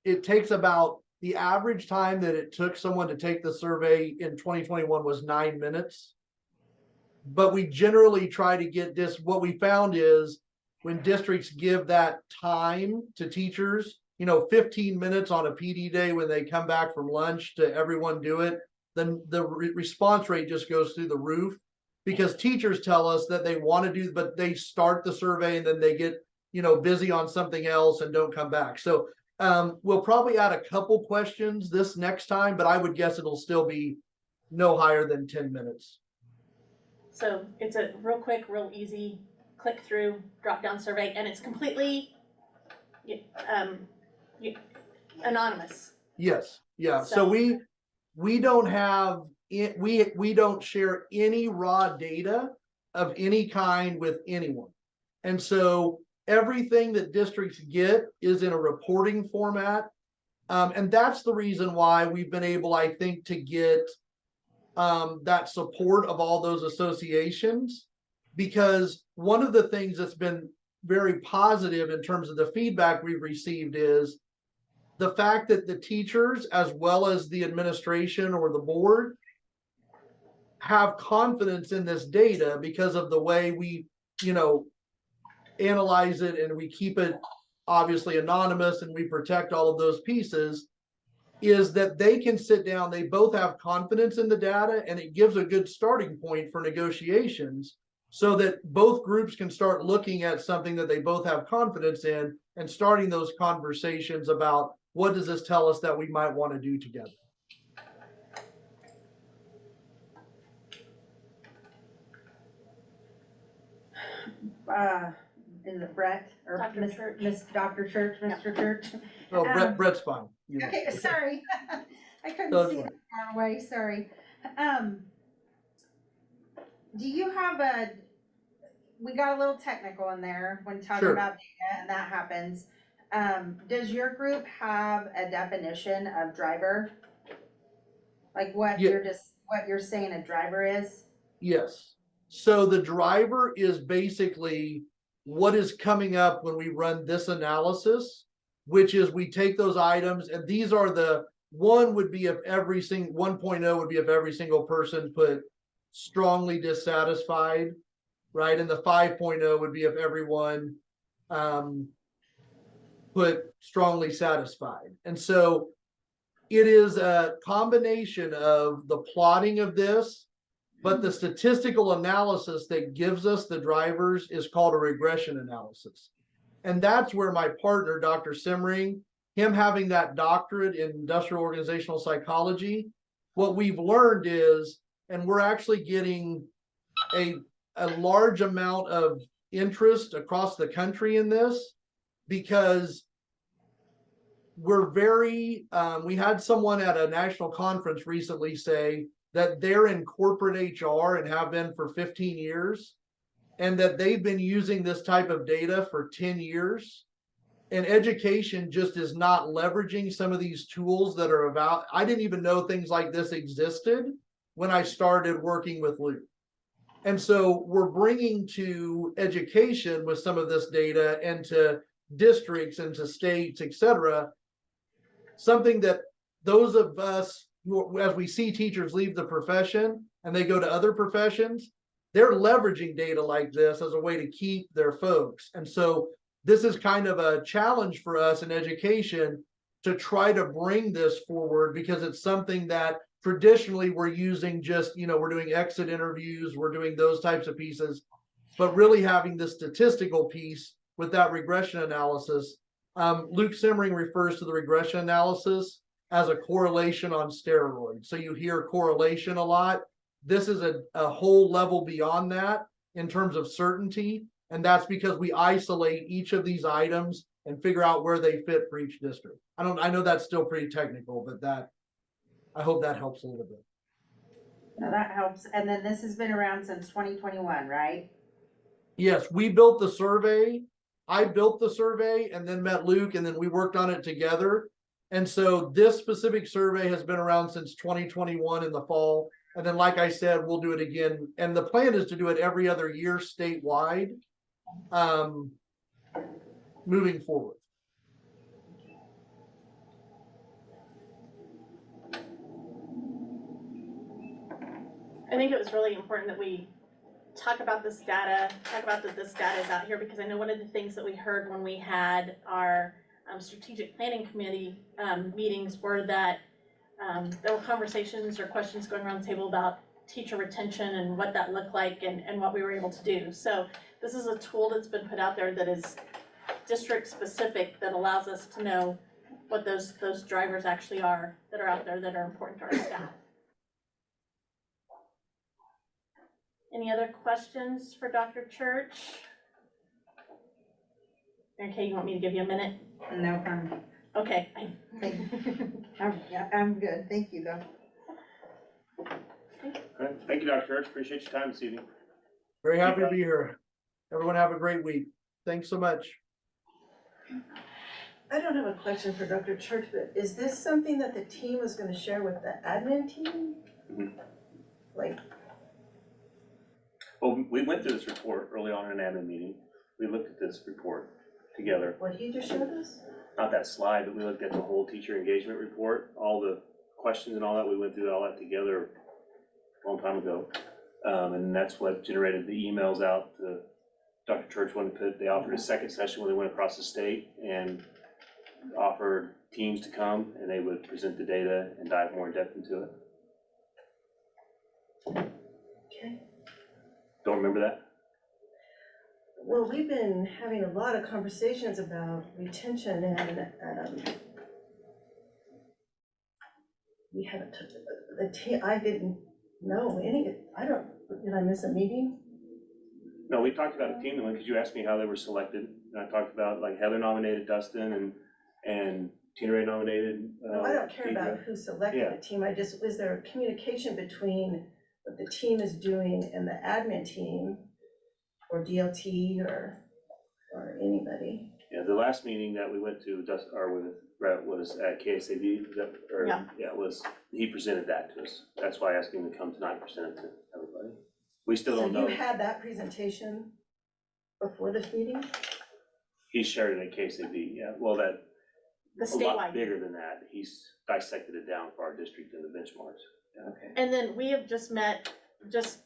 It takes about the average time that it took someone to take the survey in 2021 was 9 minutes. But we generally try to get this. What we found is when districts give that time to teachers, 15 minutes on a PD day when they come back from lunch to everyone do it, then the response rate just goes through the roof, because teachers tell us that they want to do, but they start the survey and then they get, busy on something else and don't come back. So we'll probably add a couple questions this next time, but I would guess it'll still be no higher than 10 minutes. So it's a real quick, real easy click through, drop down survey, and it's completely anonymous. Yes. Yeah. So- So we don't have it. We don't share any raw data of any kind with anyone. And so everything that districts get is in a reporting format. And that's the reason why we've been able, I think, to get that support of all those associations, because one of the things that's been very positive in terms of the feedback we've received is the fact that the teachers, as well as the administration or the board, have confidence in this data because of the way we, analyze it, and we keep it obviously anonymous and we protect all of those pieces, is that they can sit down, they both have confidence in the data, and it gives a good starting point for negotiations so that both groups can start looking at something that they both have confidence in and starting those conversations about what does this tell us that we might want to do together. Is it Brett or Dr. Miss Church. Miss Dr. Church, Mr. Church? Oh, Brett's fine. Okay, sorry. I couldn't That's see fine. that far away, sorry. Do you have we got a little technical in there when talking Sure. about data, and that happens. Does your group have a definition of driver? Like what Yeah. what you're saying a driver is? Yes. So the driver is basically what is coming up when we run this analysis, which is we take those items, and these are one would be if 1.0 would be if every single person put strongly dissatisfied, right? And the 5.0 would be if everyone put strongly satisfied. And so it is a combination of the plotting of this, but the statistical analysis that gives us the drivers is called a regression analysis. And that's where my partner, Dr. Simmering, him having that doctorate in industrial organizational psychology, what we've learned is and we're actually getting a large amount of interest across the country in this because we're very, we had someone at a national conference recently say that they're in corporate HR and have been for 15 years, and that they've been using this type of data for 10 years. And education just is not leveraging some of these tools that are about. I didn't even know things like this existed when I started working with Luke. And so we're bringing to education with some of this data and to districts and to states, et cetera, something that those of us who, as we see teachers leave the profession and they go to other professions, they're leveraging data like this as a way to keep their folks. And so this is kind of a challenge for us in education to try to bring this forward, because it's something that traditionally we're using just, we're doing exit interviews, we're doing those types of pieces, but really having the statistical piece with that regression analysis. Luke Simmering refers to the regression analysis as a correlation on steroids. So you hear correlation a lot. This is a whole level beyond that in terms of certainty. And that's because we isolate each of these items and figure out where they fit for each district. I know that's still pretty technical, but I hope that helps a little bit. No, that helps. And then this has been around since 2021, right? Yes, we built the survey. I built the survey and then met Luke, and then we worked on it together. And so this specific survey has been around since 2021 in the fall. And then, like I said, we'll do it again. And the plan is to do it every other year statewide, moving forward. I think it was really important that we talk about this data, that this data is out here, because I know one of the things that we heard when we had our strategic planning committee meetings were that there were conversations or questions going around the table about teacher retention and what that looked like and what we were able to do. So this is a tool that's been put out there that is district specific, that allows us to know what those drivers actually are that are out there that are important to our staff. Any other questions for Dr. Church? Okay, you want me to give you a minute? No, Okay. I'm good. Thank you, though. All right. Thank you, Dr. Church. Appreciate your time this evening. Very happy to be here. Everyone have a great week. Thanks so much. I don't have a question for Dr. Church, but is this something that the team is gonna share with the admin team? Mhm. Like, Well, we went through this report early on in an admin meeting. We looked at this report together. what he just showed us? Not that slide, but we looked at the whole teacher engagement report, all the questions and all that. We went through all that together a long time ago. And that's what generated the emails out to Dr. Church when they offered a second session when they went across the state and offered teams to come and they would present the data and dive more in depth into it. Okay. Don't remember that? Well, we've been having a lot of conversations about retention and, we haven't, the team, I didn't know any, did I miss a meeting? No, we talked about a team, because you asked me how they were selected. And I talked about like Heather nominated Dustin and Tina Ray nominated. No, I don't care about who selected Yeah. the team, is there a communication between what the team is doing and the admin team, or DLT, or anybody? Yeah, the last meeting that we went to, with Brett, was at KSAB, he presented that to us. That's why I asked him to come tonight and present it to everybody. We still don't So know. you had that presentation before this meeting? He shared it at KSAB, yeah, well, that, The a lot statewide. bigger than that. He's dissected it down for our district and the benchmarks. Okay. And then we have just met, just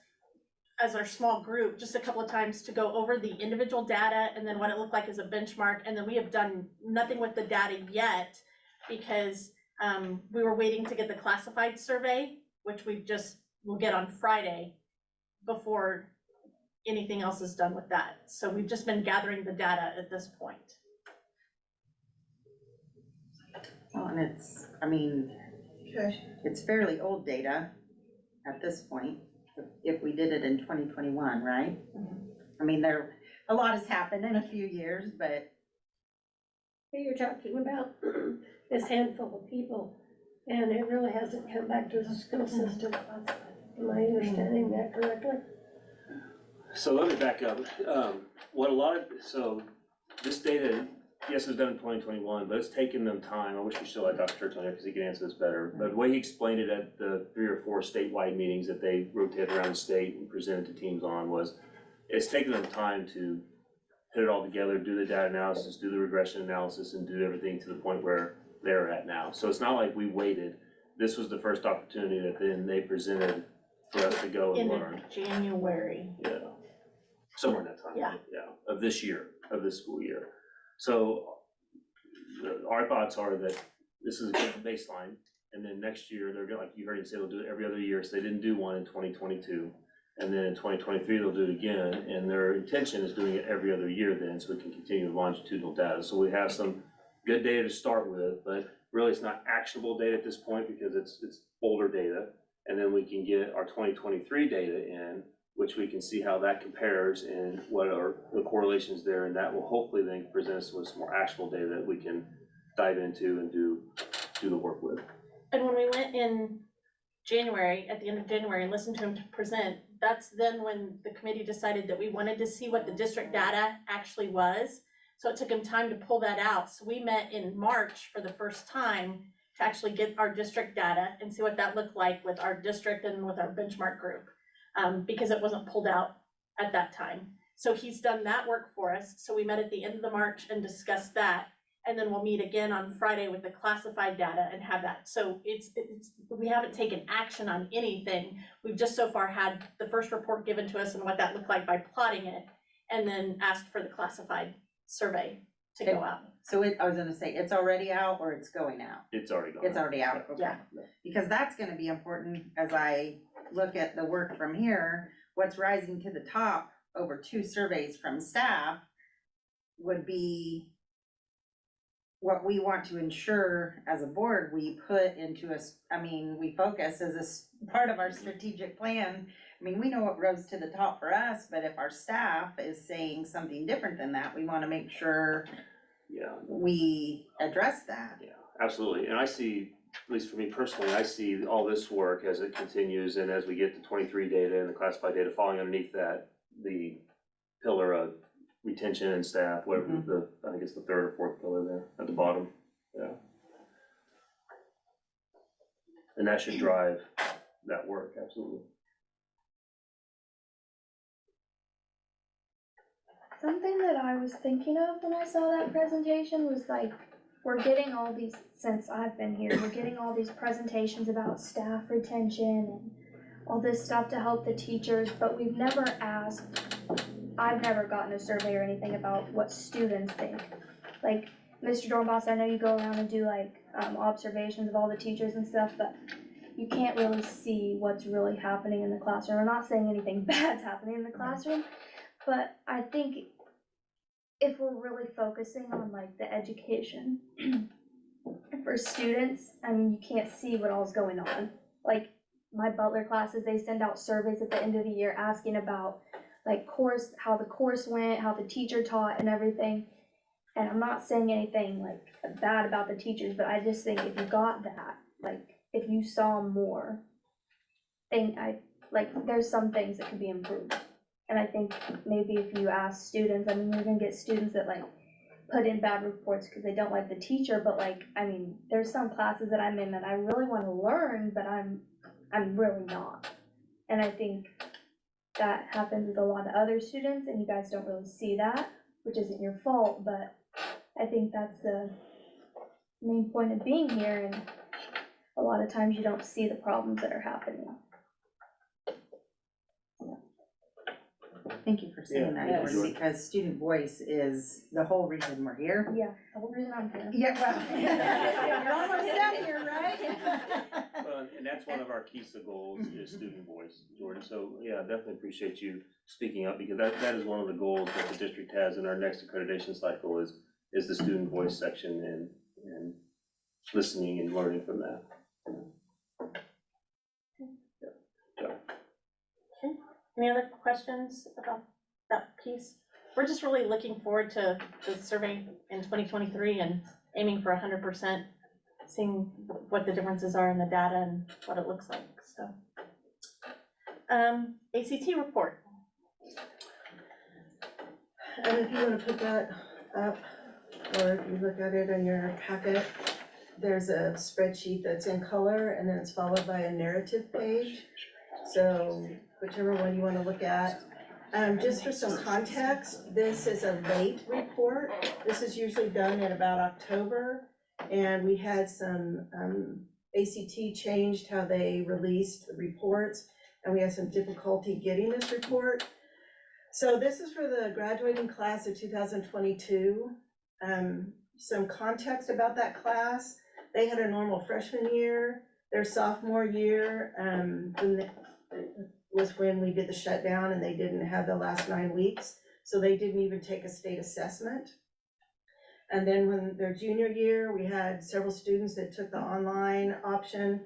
as our small group, just a couple of times to go over the individual data and then what it looked like as a benchmark. And then we have done nothing with the data yet because we were waiting to get the classified survey, which we'll get on Friday before anything else is done with that. So we've just been gathering the data at this point. Well, and Okay. it's fairly old data. at this point, if we did it in 2021, right? I mean, a lot has happened in a few years, but You're talking about this handful of people, and it really hasn't come back to the school system. Am I understanding that correctly? So let me back up. So this data, yes, it was done in 2021, but it's taken them time. I wish we still had Dr. Church on here because he can answer this better. But the way he explained it at the 3 or 4 statewide meetings that they rotated around the state and presented to teams on was, it's taken them time to put it all together, do the data analysis, do the regression analysis, and do everything to the point where they're at now. So it's not like we waited. This was the first opportunity that then they presented for us to go and learn. January. Yeah, somewhere in that time. Yeah. Of this year, of this school year. So our thoughts are that this is a good baseline, and then next year, they're gonna, like you heard him say, they'll do it every other year, so they didn't do one in 2022. And then in 2023, they'll do it again, and their intention is doing it every other year then, so we can continue with longitudinal data. So we have some good data to start with, but really it's not actionable data at this point because it's older data. And then we can get our 2023 data in, which we can see how that compares and what are the correlations there, and that will hopefully then present us with some more actionable data that we can dive into and do the work with. And when we went in January, at the end of January, and listened to him to present, that's then when the committee decided that we wanted to see what the district data actually was. So it took him time to pull that out. So we met in March for the first time to actually get our district data and see what that looked like with our district and with our benchmark group, because it wasn't pulled out at that time. So he's done that work for us. So we met at the end of the March and discussed that. And then we'll meet again on Friday with the classified data and have that. So we haven't taken action on anything. We've just so far had the first report given to us and what that looked like by plotting it, and then asked for the classified survey to go out. so I was gonna say, it's already out or it's going out? It's already gone. It's already out, okay. Yeah. Because that's gonna be important as I look at the work from here. What's rising to the top over 2 surveys from staff would be what we want to ensure as a board we put into we focus as a part of our strategic plan. I mean, we know what rose to the top for us, but if our staff is saying something different than that, we wanna make sure we address that. Yeah, absolutely. And I see, at least for me personally, I see all this work as it continues and as we get to 23 data and the classified data falling underneath that, the pillar of retention and staff, whatever I think it's the 3rd or 4th pillar there at the bottom. Yeah. And that should drive that work, absolutely. Something that I was thinking of when I saw that presentation was like, we're getting all these, since I've been here, we're getting all these presentations about staff retention and all this stuff to help the teachers, but we've never asked, I've never gotten a survey or anything about what students think. Like, Mr. Dornbos, I know you go around and do like observations of all the teachers and stuff, but you can't really see what's really happening in the classroom. I'm not saying anything bad's happening in the classroom, but I think if we're really focusing on like the education for students, I mean, you can't see what all's going on. Like my Butler classes, they send out surveys at the end of the year asking about like how the course went, how the teacher taught and everything. And I'm not saying anything like bad about the teachers, but I just think if you got that, like if you saw more, there's some things that could be improved. And I think maybe if you ask students, I mean, you're gonna get students that like put in bad reports because they don't like the teacher, but like, I mean, there's some classes that I'm in that I really wanna learn, but I'm really not. And I think that happens with a lot of other students and you guys don't really see that, which isn't your fault, but I think that's the main point of being here, and a lot of times you don't see the problems that are happening. Thank you for saying that, Jordan, because student voice is the whole reason we're here. Yeah, the whole reason I'm here. Yeah, well, you're almost done here, right? Well, and that's one of our key goals is student voice, Jordan. So yeah, definitely appreciate you speaking up because that is one of the goals that the district has in our next accreditation cycle is the student voice section and listening and learning from that. Any other questions about that piece? We're just really looking forward to the survey in 2023 and aiming for 100%, seeing what the differences are in the data and what it looks like, so. ACT report. And if you wanna put that up, or if you look at it in your packet, there's a spreadsheet that's in color, and then it's followed by a narrative page. So whichever one you wanna look at. Just for some context, this is a late report. This is usually done in about October, and we had some, ACT changed how they released the reports, and we had some difficulty getting this report. So this is for the graduating class of 2022. Some context about that class: they had a normal freshman year. Their sophomore year was when we did the shutdown, and they didn't have the last 9 weeks, so they didn't even take a state assessment. And then when their junior year, we had several students that took the online option.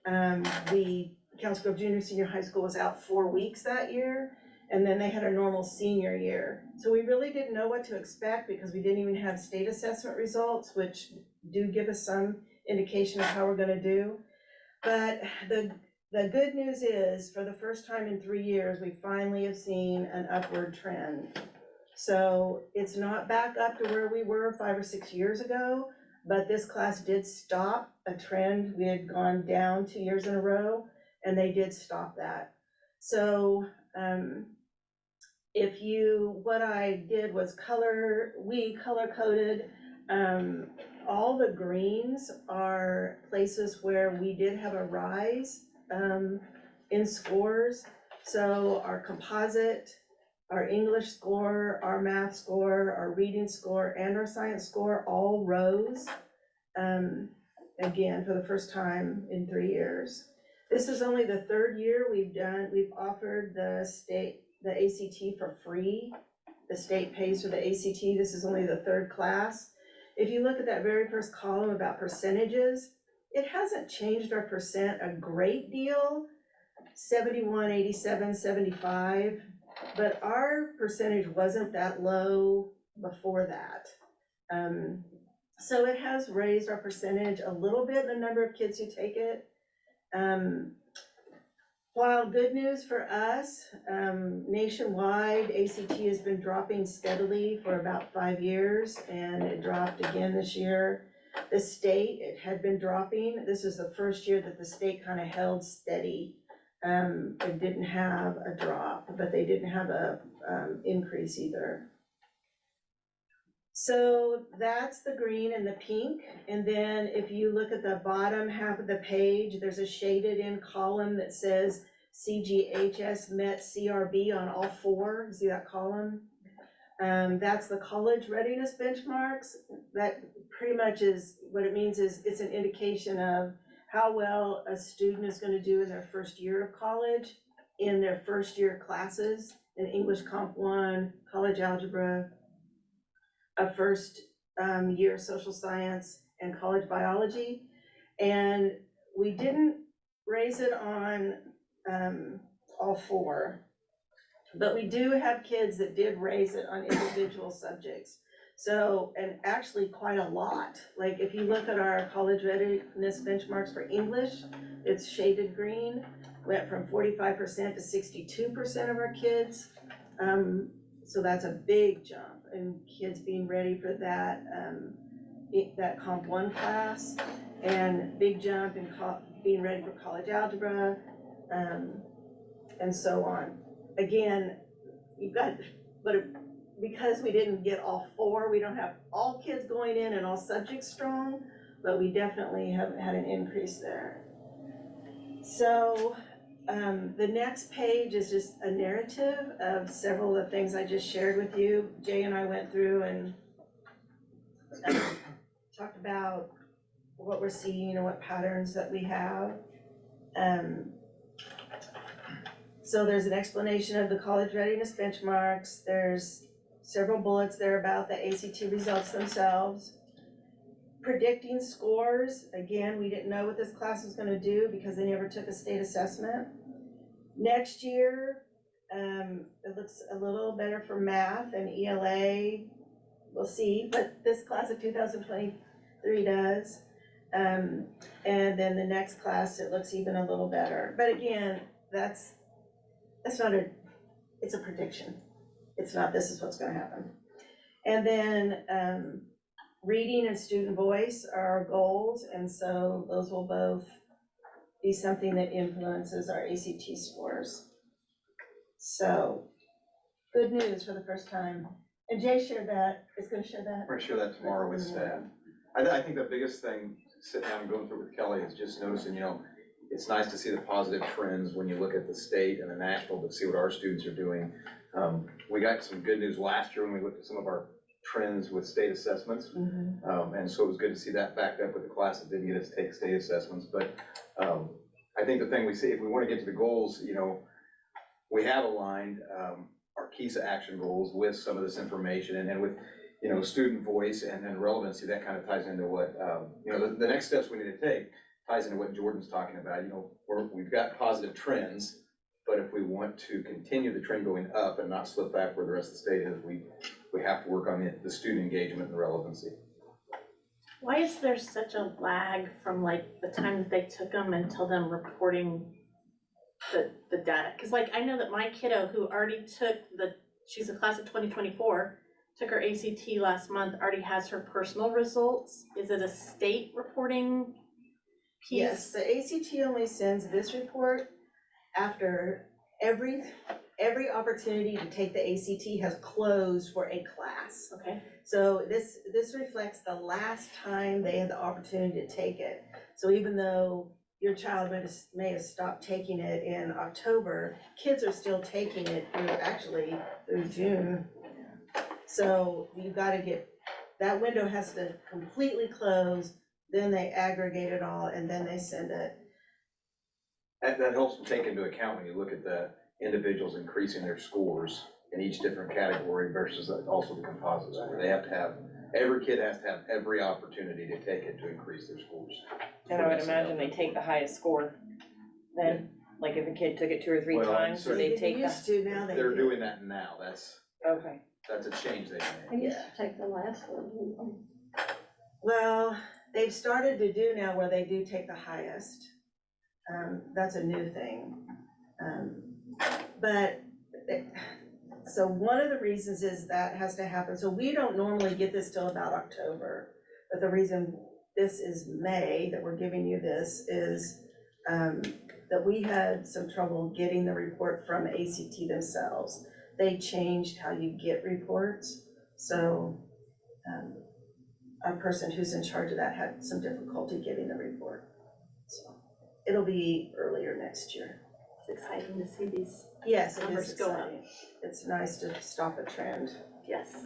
The Council Grove Junior Senior High School was out 4 weeks that year, and then they had a normal senior year. So we really didn't know what to expect because we didn't even have state assessment results, which do give us some indication of how we're gonna do. But the good news is, for the first time in 3 years, we finally have seen an upward trend. So it's not back up to where we were 5 or 6 years ago, but this class did stop a trend. We had gone down 2 years in a row, and they did stop that. So what I did was color coded. All the greens are places where we did have a rise in scores. So our composite, our English score, our math score, our reading score, and our science score all rose, again, for the first time in 3 years. This is only the 3rd year we've offered the ACT for free. The state pays for the ACT. This is only the 3rd class. If you look at that very first column about percentages, it hasn't changed our percent a great deal, 71, 87, 75, but our percentage wasn't that low before that. So it has raised our percentage a little bit, the number of kids who take it. While good news for us, nationwide, ACT has been dropping steadily for about 5 years, and it dropped again this year. The state, it had been dropping. This is the first year that the state kind of held steady. It didn't have a drop, but they didn't have a increase either. So that's the green and the pink. And then if you look at the bottom half of the page, there's a shaded in column that says CGHS met CRB on all 4. See that column? That's the college readiness benchmarks. That pretty much is what it means. Is it's an indication of how well a student is going to do in their first year of college, in their first year classes in English Comp 1, college algebra, a first year social science, and college biology. And we didn't raise it on all 4, but we do have kids that did raise it on individual subjects. So, and actually quite a lot. Like if you look at our college readiness benchmarks for English, it's shaded green, went from 45% to 62% of our kids. So that's a big jump in kids being ready for that, that Comp 1 class, and big jump in being ready for college algebra, and so on. Again, you've got, but because we didn't get all 4, we don't have all kids going in and all subjects strong, but we definitely have had an increase there. So the next page is just a narrative of several of the things I just shared with you. Jay and I went through and talked about what we're seeing and what patterns that we have. So there's an explanation of the college readiness benchmarks. There's several bullets there about the ACT results themselves. Predicting scores, again, we didn't know what this class was going to do because they never took a state assessment. Next year, It looks a little better for math and ELA, we'll see, but this class of 2023 does. And then the next class, it looks even a little better. But again, that's not it's a prediction. It's not, this is what's gonna happen. And then, reading and student voice are our goals, and so those will both be something that influences our ACT scores. So, good news for the first time. And Jay shared that, is gonna share that. We're gonna share that tomorrow with staff. I think the biggest thing, sitting down and going through it with Kelly, is just noticing, it's nice to see the positive trends when you look at the state and the national, but see what our students are doing. We got some good news last year when we looked at some of our trends with state assessments. And so it was good to see that backed up with the class that didn't get us to take state assessments. But I think the thing we see, if we want to get to the goals, we have aligned our KESA action goals with some of this information and with, student voice and relevancy. That kind of ties into what, the next steps we need to take ties into what Jordan's talking about. We've got positive trends, but if we want to continue the trend going up and not slip back where the rest of the state is, we have to work on the student engagement and relevancy. Why is there such a lag from like the time that they took them until them reporting the data? Cause like, I know that my kiddo who already took she's a class of 2024, took her ACT last month, already has her personal results. Is it a state reporting piece? Yes, the ACT only sends this report after every opportunity to take the ACT has closed for a class. Okay. So this reflects the last time they had the opportunity to take it. So even though your child may have stopped taking it in October, kids are still taking it through June. So you've got to that window has to completely close, then they aggregate it all, and then they send it. That helps to take into account when you look at the individuals increasing their scores in each different category versus also the composite score. Every kid has to have every opportunity to take it to increase their scores. And I would imagine they take the highest score then, like if a kid took it 2 or 3 times, so they take used to, now they They're do. doing that now. That's a change they've I made. used to take the last one. Well, they've started to do now where they do take the highest. That's a new thing. So one of the reasons is that has to happen. So we don't normally get this till about October. But the reason this is May, that we're giving you this, is that we had some trouble getting the report from ACT themselves. They changed how you get reports. So a person who's in charge of that had some difficulty getting the report. So it'll be earlier next year. It's exciting to see these. Yes, it Numbers is go up. exciting. It's nice to stop a trend. Yes.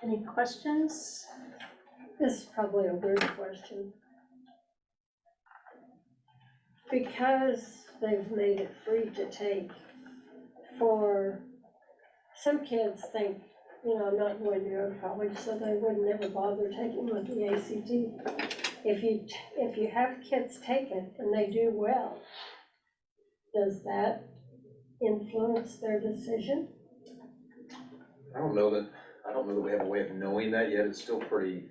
Any questions? This is probably a weird question. Because they've made it free to take, for some kids think, I'm not going to go to college, so they would never bother taking with the ACT. If you have kids take it and they do well, does that influence their decision? I don't know that we have a way of knowing that yet. It's still pretty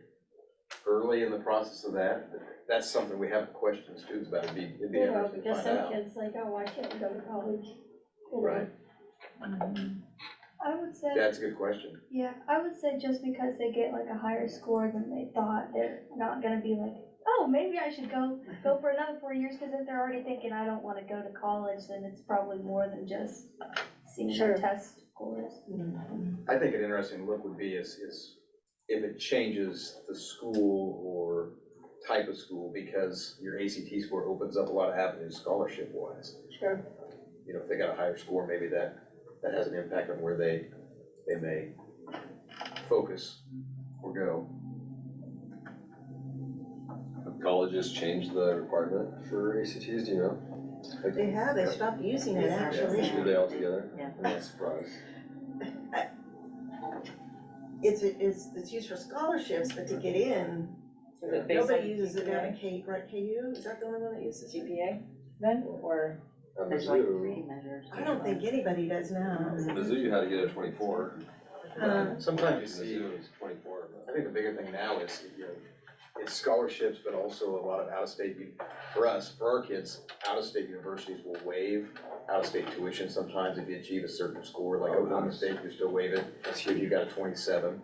early in the process of that. That's something we haven't questioned students about. It'd be interesting to Because find some out. kids think, oh, I can't go to college. Right. I would say, That's a good question. yeah, I would say just because they get like a higher score than they thought, they're not gonna be like, oh, maybe I should go for another 4 years, because if they're already thinking I don't wanna go to college, then it's probably more than just seeing their test scores. I think an interesting look would be is if it changes the school or type of school, because your ACT score opens up a lot of avenues scholarship wise. Sure. If they got a higher score, maybe that has an impact on where they may focus or go. Have colleges changed the requirement for ACTs, do you know? They stopped using it actually. Should they altogether? Yeah. I'm not surprised. It's used for scholarships, but to get in, Is it based on Nobody uses it down GPA? at K, right, KU, is that the only one that uses it? GPA then, or At there's like Mizzou, three measures? I don't think anybody does now. Mizzou, you had to get a 24. Sometimes you see, Mizzou is 24, I think the bigger thing now is, you know, it's scholarships, but also a lot of out-of-state, for us, for our kids, out-of-state universities will waive out-of-state tuition sometimes if you achieve a certain score, like Oklahoma State, you still waive it, if you got a 27.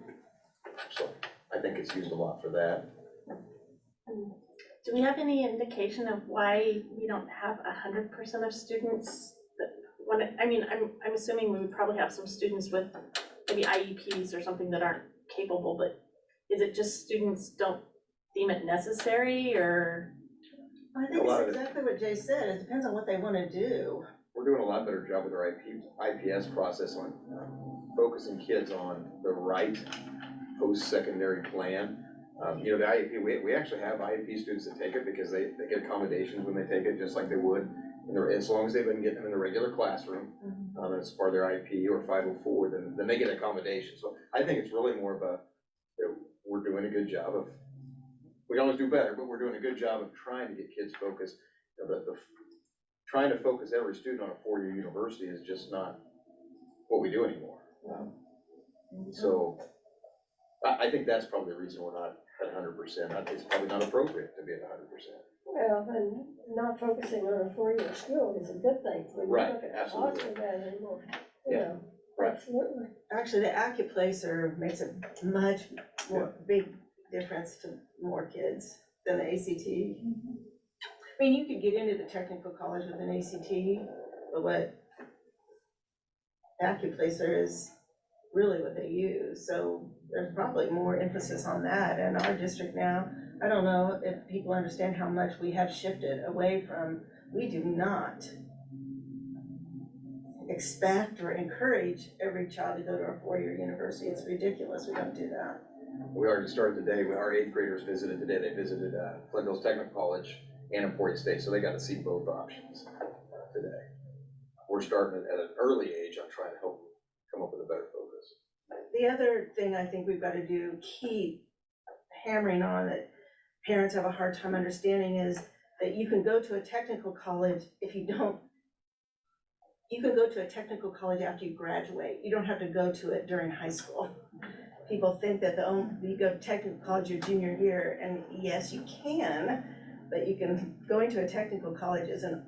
So I think it's used a lot for that. Do we have any indication of why we don't have 100% of students that want to, I mean, I'm assuming we would probably have some students with maybe IEPs or something that aren't capable, but is it just students don't deem it necessary, or? I think it's exactly what Jay said, it depends on what they wanna do. We're doing a lot better job with our IPS process on focusing kids on the right post-secondary plan. You know, the IEP, we actually have IEP students that take it because they get accommodations when they take it, just like they would, as long as they've been getting them in the regular classroom, and it's part of their IEP or 504, then they get accommodations. So I think it's really more of a, you know, we're doing a good job of, we always do better, but we're doing a good job of trying to get kids focused. You know, trying to focus every student on a four-year university is just not what we do anymore. So I think that's probably the reason we're not at 100%. It's probably not appropriate to be at 100%. Well, and not focusing on a four-year school is a good thing. When you Right, look at the absolutely. cost of that anymore, you Yeah, know, right. absolutely. Actually, the AccuPlacer makes a much more big difference to more kids than the ACT. I mean, you could get into the technical college with an ACT, but what AccuPlacer is really what they use, so there's probably more emphasis on that in our district now. I don't know if people understand how much we have shifted away from, we do not expect or encourage every child to go to a four-year university. It's ridiculous, we don't do that. We already started today, our 8th graders visited today, they visited Flint Hills Technical College and Emporia State, so they got to see both options today. We're starting at an early age on trying to help them come up with a better focus. The other thing I think we've got to do, keep hammering on that parents have a hard time understanding, is that you can go to a technical college if you don't, you can go to a technical college after you graduate. You don't have to go to it during high school. People think that you go to technical college your junior year, and yes, you can, but you can, going to a technical college is a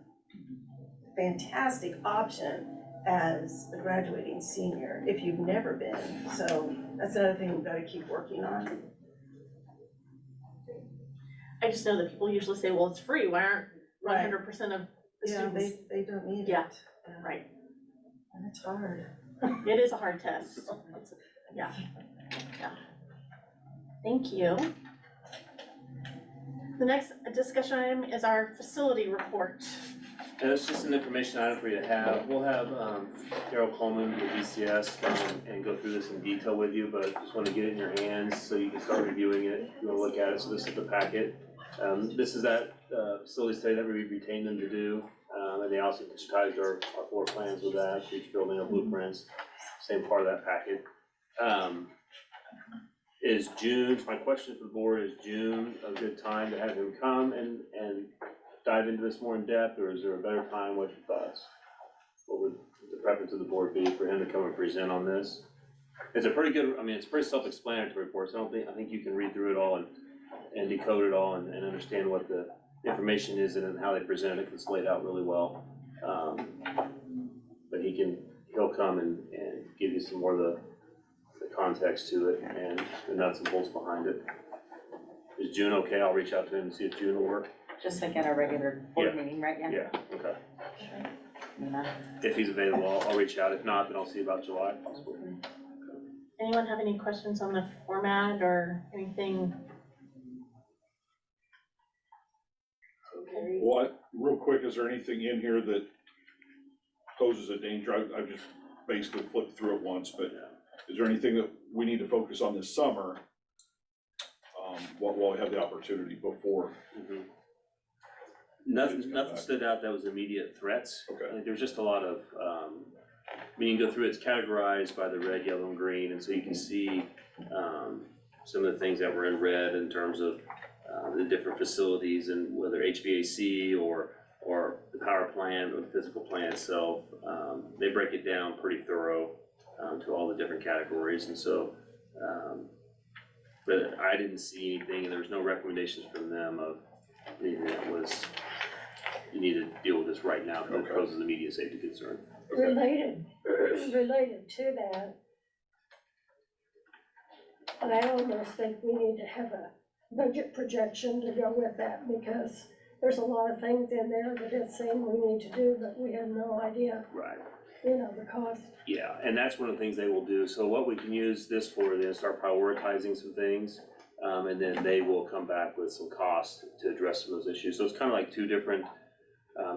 fantastic option as a graduating senior if you've never been. So that's another thing we've got to keep working on. I just know that people usually say, well, it's free, why aren't 100% of the Yeah, students? they don't need it. Yeah. Right, And it's hard. it is a hard test, yeah. Thank you. The next discussion item is our facility report. And it's just an information item for you to have. We'll have Carol Coleman with DCS and go through this in detail with you, but just want to get it in your hands so you can start reviewing it. You want to look at it, so this is the packet. This is that facility study that we retained them to do, and they also digitized our floor plans with that, each building, our blueprints, same part of that packet. Is June, my question for the board, is June a good time to have him come and dive into this more in depth, or is there a better time? What's your thoughts? What would the preference of the board be for him to come and present on this? It's a pretty good, I mean, it's a pretty self-explanatory report, so I think you can read through it all and decode it all and understand what the information is and how they present it. It's laid out really well. But he'll come and give you some more of the context to it and the nuts and bolts behind it. Is June okay? I'll reach out to him and see if June will work. Just like at a regular board meeting, right? Yeah, okay. Yeah. If he's available, I'll reach out. If not, then I'll see about July. Possibly. Anyone have any questions on the format or anything? Well, real quick, is there anything in here that poses a danger? I've just basically flipped through it once, but is there anything that we need to focus on this summer while we have the opportunity before? Nothing stood out that was immediate threats. Okay. Like, there's just a lot of, when you go through, it's categorized by the red, yellow, and green, and so you can see some of the things that were in red in terms of the different facilities and whether HVAC or the power plant or the physical plant itself. They break it down pretty thorough to all the different categories, and so, but I didn't see anything, and there was no recommendations from them of anything that was, you need to deal with this right now because it poses an immediate safety concern. Related to that, I almost think we need to have a budget projection to go with that, because there's a lot of things in there that it's saying we need to do, but we have no idea, Right. you know, the cost. Yeah, and that's one of the things they will do. So what we can use this for, then start prioritizing some things, and then they will come back with some costs to address some of those issues. So it's kind of like two different,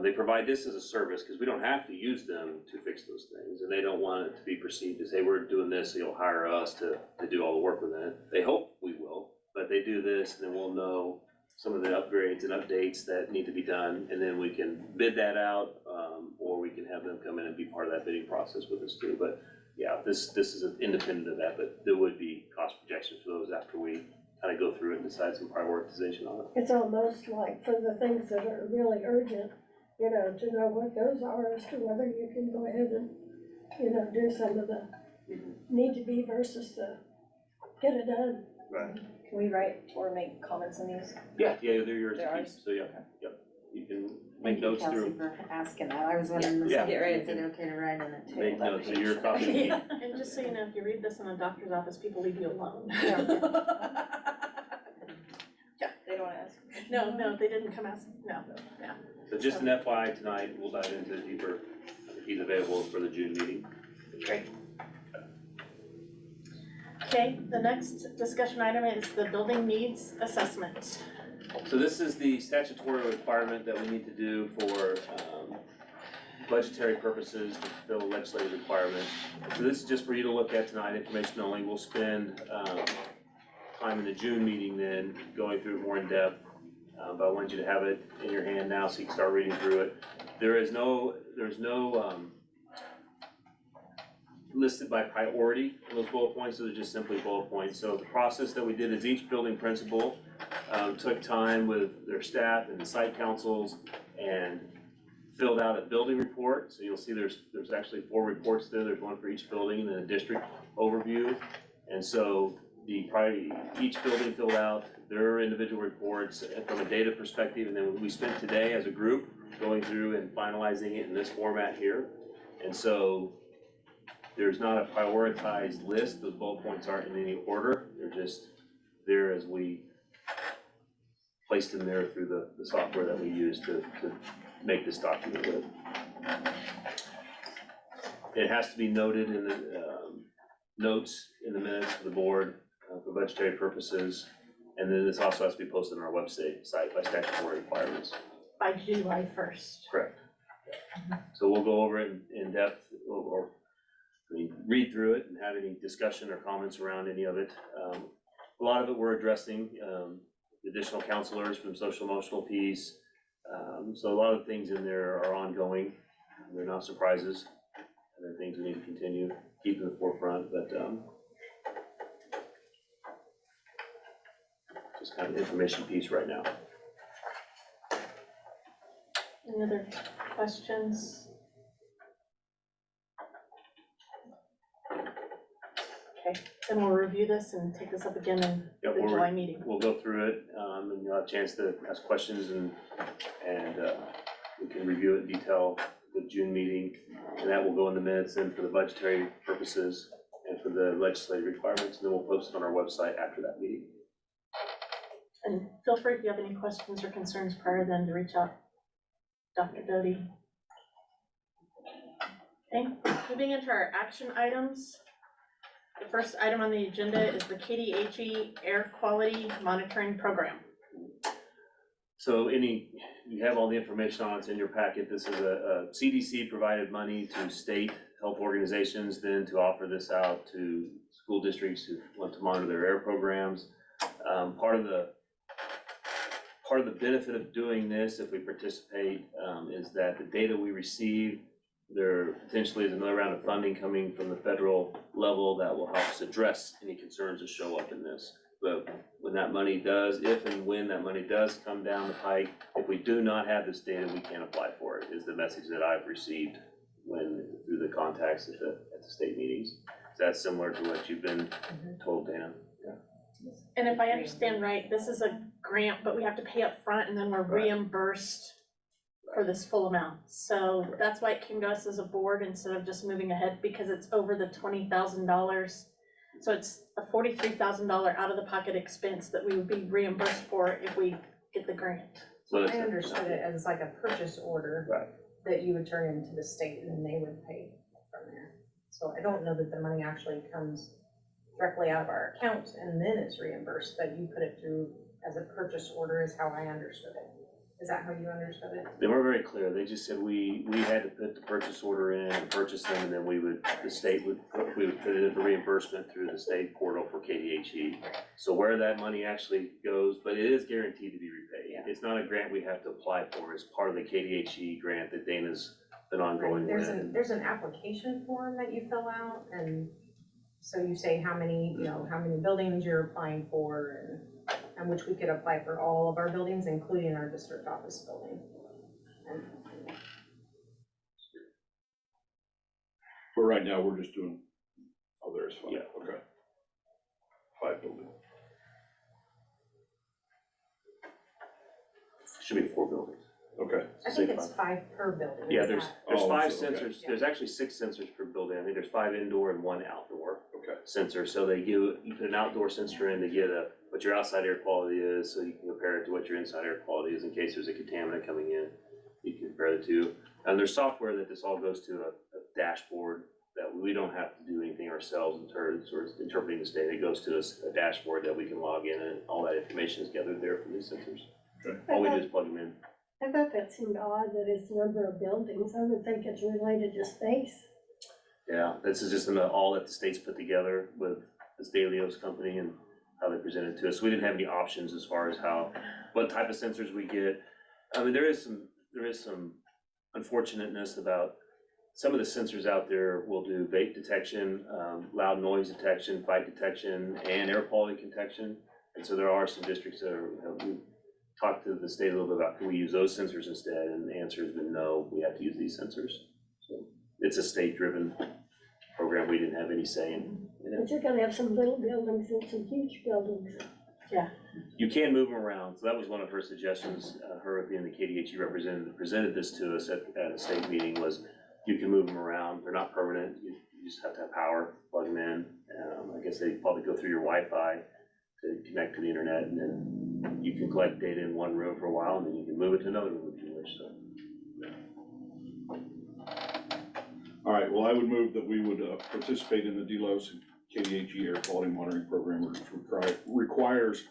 they provide this as a service because we don't have to use them to fix those things, and they don't want it to be perceived as, hey, we're doing this, so you'll hire us to do all the work within it. They hope we will, but they do this, and then we'll know some of the upgrades and updates that need to be done, and then we can bid that out, or we can have them come in and be part of that bidding process with us too. But yeah, this is independent of that, but there would be cost projections for those after we kind of go through it and decide some prioritization on it. It's almost like for the things that are really urgent, you know, to know what those are as to whether you can go ahead and, you know, do some of the need to be versus the get it done. Right. Can we write or make comments on these? Yeah, they're yours They're to keep, ours? so yeah, yep, you can make notes Thank you, through. Kelsey, for asking that. I was wondering, the Yeah. same, is it okay to write in it too? Make notes of your copy. Yeah, and just so you know, if you read this in a doctor's office, people leave you alone. They don't ask. No, they didn't come ask, no, yeah. So just an FYI tonight, we'll dive into it deeper. He's available for the June meeting. Great. Okay, the next discussion item is the building needs assessment. So this is the statutory requirement that we need to do for budgetary purposes to fulfill legislative requirement. So this is just for you to look at tonight, information only. We'll spend time in the June meeting then going through it more in depth. But I wanted you to have it in your hand now so you can start reading through it. There's no listed by priority in those bullet points, so they're just simply bullet points. So the process that we did is each building principal took time with their staff and the site councils and filled out a building report. So you'll see there's actually 4 reports there. There's one for each building and then a district overview. And so each building filled out their individual reports from a data perspective, and then we spent today as a group going through and finalizing it in this format here. And so there's not a prioritized list. Those bullet points aren't in any order. They're just there as we placed them there through the software that we use to make this document with. It has to be noted in the notes in the minutes for the board for budgetary purposes. And then this also has to be posted on our website by statutory requirements. By July 1st. Correct. So we'll go over it in depth or read through it and have any discussion or comments around any of it. A lot of it we're addressing, additional counselors from social emotional piece. So a lot of things in there are ongoing. They're not surprises. And they're things we need to continue, keep in the forefront, but just kind of information piece right now. Any other questions? Okay, then we'll review this and take this up again in the July meeting. We'll go through it, and you'll have a chance to ask questions and we can review it in detail at the June meeting. And that will go in the minutes then for the budgetary purposes and for the legislative requirements, and then we'll post it on our website after that meeting. And feel free if you have any questions or concerns prior then to reach out to Dr. Doty. Okay, moving into our action items. The first item on the agenda is the KDHE Air Quality Monitoring Program. So you have all the information on it, it's in your packet. This is a CDC provided money to state health organizations then to offer this out to school districts who want to monitor their air programs. Part of the benefit of doing this, if we participate, is that the data we receive, there potentially is another round of funding coming from the federal level that will help us address any concerns that show up in this. But when that money does, if and when that money does come down the pike, if we do not have this data, we can't apply for it, is the message that I've received through the contacts at the state meetings. Is that similar to what you've been told, Dana? And if I understand right, this is a grant, but we have to pay up front and then we're Right. reimbursed for this full amount. So that's why it came to us as a board instead of just moving ahead, because it's over the $20,000. So it's a $43,000 out of the pocket expense that we would be reimbursed for if we get the grant. So I that's, understood it as like a purchase order. Right. That you would turn into the state and then they would pay from there. So I don't know that the money actually comes directly out of our account and then it's reimbursed, but you put it through as a purchase order is how I understood it. Is that how you understood it? they were very clear. They just said we had to put the purchase order in and purchase them, and then we would put it in for reimbursement through the state portal for KDHE. So where that money actually goes, but it is guaranteed to be repaid. Yeah. It's not a grant we have to apply for. It's part of the KDHE grant that Dana's been ongoing with. There's an application form that you fill out, and so you say how many buildings you're applying for, and which we could apply for all of our buildings, including our district office building. But right now, we're just doing, there's 5, Yeah. okay. 5 buildings. Should be 4 buildings. Okay. I think it's 5 per building. Yeah, is there's that- 5 so, okay. sensors. There's actually 6 sensors per building. I think there's 5 indoor and 1 outdoor. Okay. Sensor, so you put an outdoor sensor in to get what your outside air quality is, so you can compare it to what your inside air quality is in case there's a contaminant coming in. You can compare the two. And there's software that this all goes to a dashboard that we don't have to do anything ourselves in terms of interpreting this data. It goes to a dashboard that we can log in, and all that information is gathered there from these sensors. Okay. All we do is plug them in. I thought that seemed odd that it's the number of buildings. I would think it's related to space. Yeah, this is just all that the state's put together with this Dalios company and how they present it to us. We didn't have any options as far as what type of sensors we get. I mean, there is some unfortunateness about some of the sensors out there will do vape detection, loud noise detection, fight detection, and air quality detection. And so there are some districts that we talked to the state a little bit about, can we use those sensors instead? And the answer has been no, we have to use these sensors. So it's a state-driven program. We didn't have any say in it. But you're gonna have some little buildings and some huge buildings. You can move them around, so that was one of her suggestions, her being the KDHE representative, presented this to us at a state meeting, was you can move them around, they're not permanent, you just have to have power, plug them in. I guess they probably go through your Wi-Fi to connect to the internet, and then you can collect data in one room for a while, and then you can move it to another room if you wish, so. All right, well, I would move that we would participate in the Delos and KDHE air quality monitoring program, which requires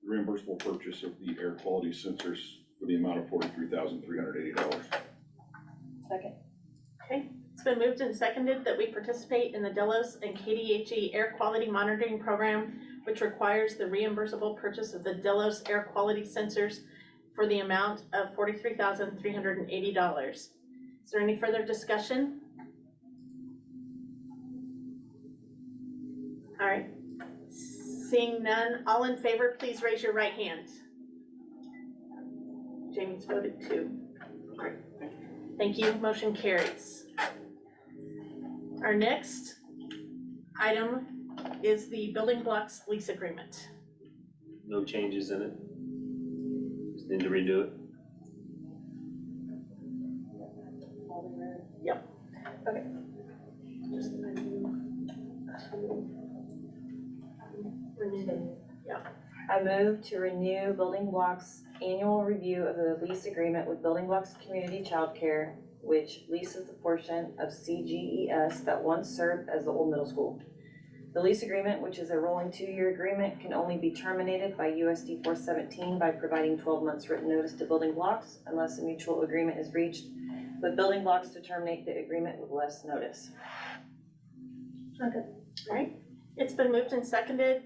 reimbursable purchase of the air quality sensors for the amount of $43,380. Second. Okay, it's been moved and seconded that we participate in the Delos and KDHE Air Quality Monitoring Program, which requires the reimbursable purchase of the Delos air quality sensors for the amount of $43,380. Is there any further discussion? All right, seeing none, all in favor, please raise your right hand. Jamie's voted too. All right. Thank you, motion carries. Our next item is the building blocks lease agreement. No changes in it. Just need to redo it. Yep. Okay. Yeah. I move to renew Building Blocks annual review of the lease agreement with Building Blocks Community Childcare, which leases the portion of CGES that once served as the old middle school. The lease agreement, which is a rolling 2-year agreement, can only be terminated by USD 417 by providing 12 months written notice to Building Blocks unless a mutual agreement is reached with Building Blocks to terminate the agreement with less notice. Okay. All right, it's been moved and seconded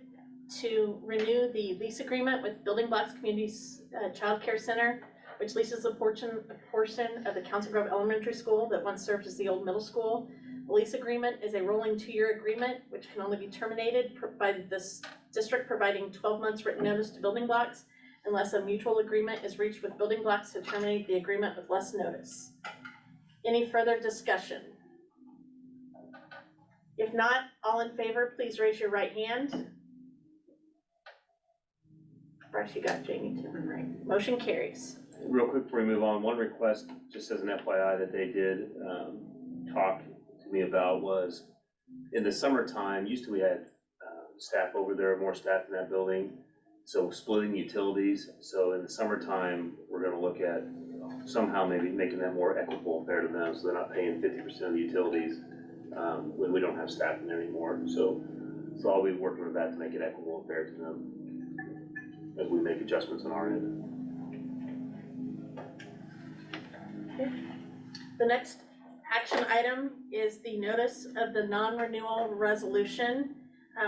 to renew the lease agreement with Building Blocks Community Child Care Center, which leases a portion of the Council Grove Elementary School that once served as the old middle school A lease agreement is a rolling 2-year agreement which can only be terminated by this district providing 12 months written notice to Building Blocks unless a mutual agreement is reached with Building Blocks to terminate the agreement with less notice. Any further discussion? If not, all in favor, please raise your right hand. Bryce, you got Jamie too, right? Motion carries. Real quick before we move on, one request, just as an FYI, that they did talk to me about was in the summertime, used to we had staff over there, more staff in that building. So splitting utilities, so in the summertime, we're gonna look at somehow maybe making that more equitable and fair to them, so they're not paying 50% of the utilities when we don't have staff in there anymore. So I'll be working with that to make it equitable and fair to them as we make adjustments on our end. Okay. The next action item is the notice of the non-renewal resolution.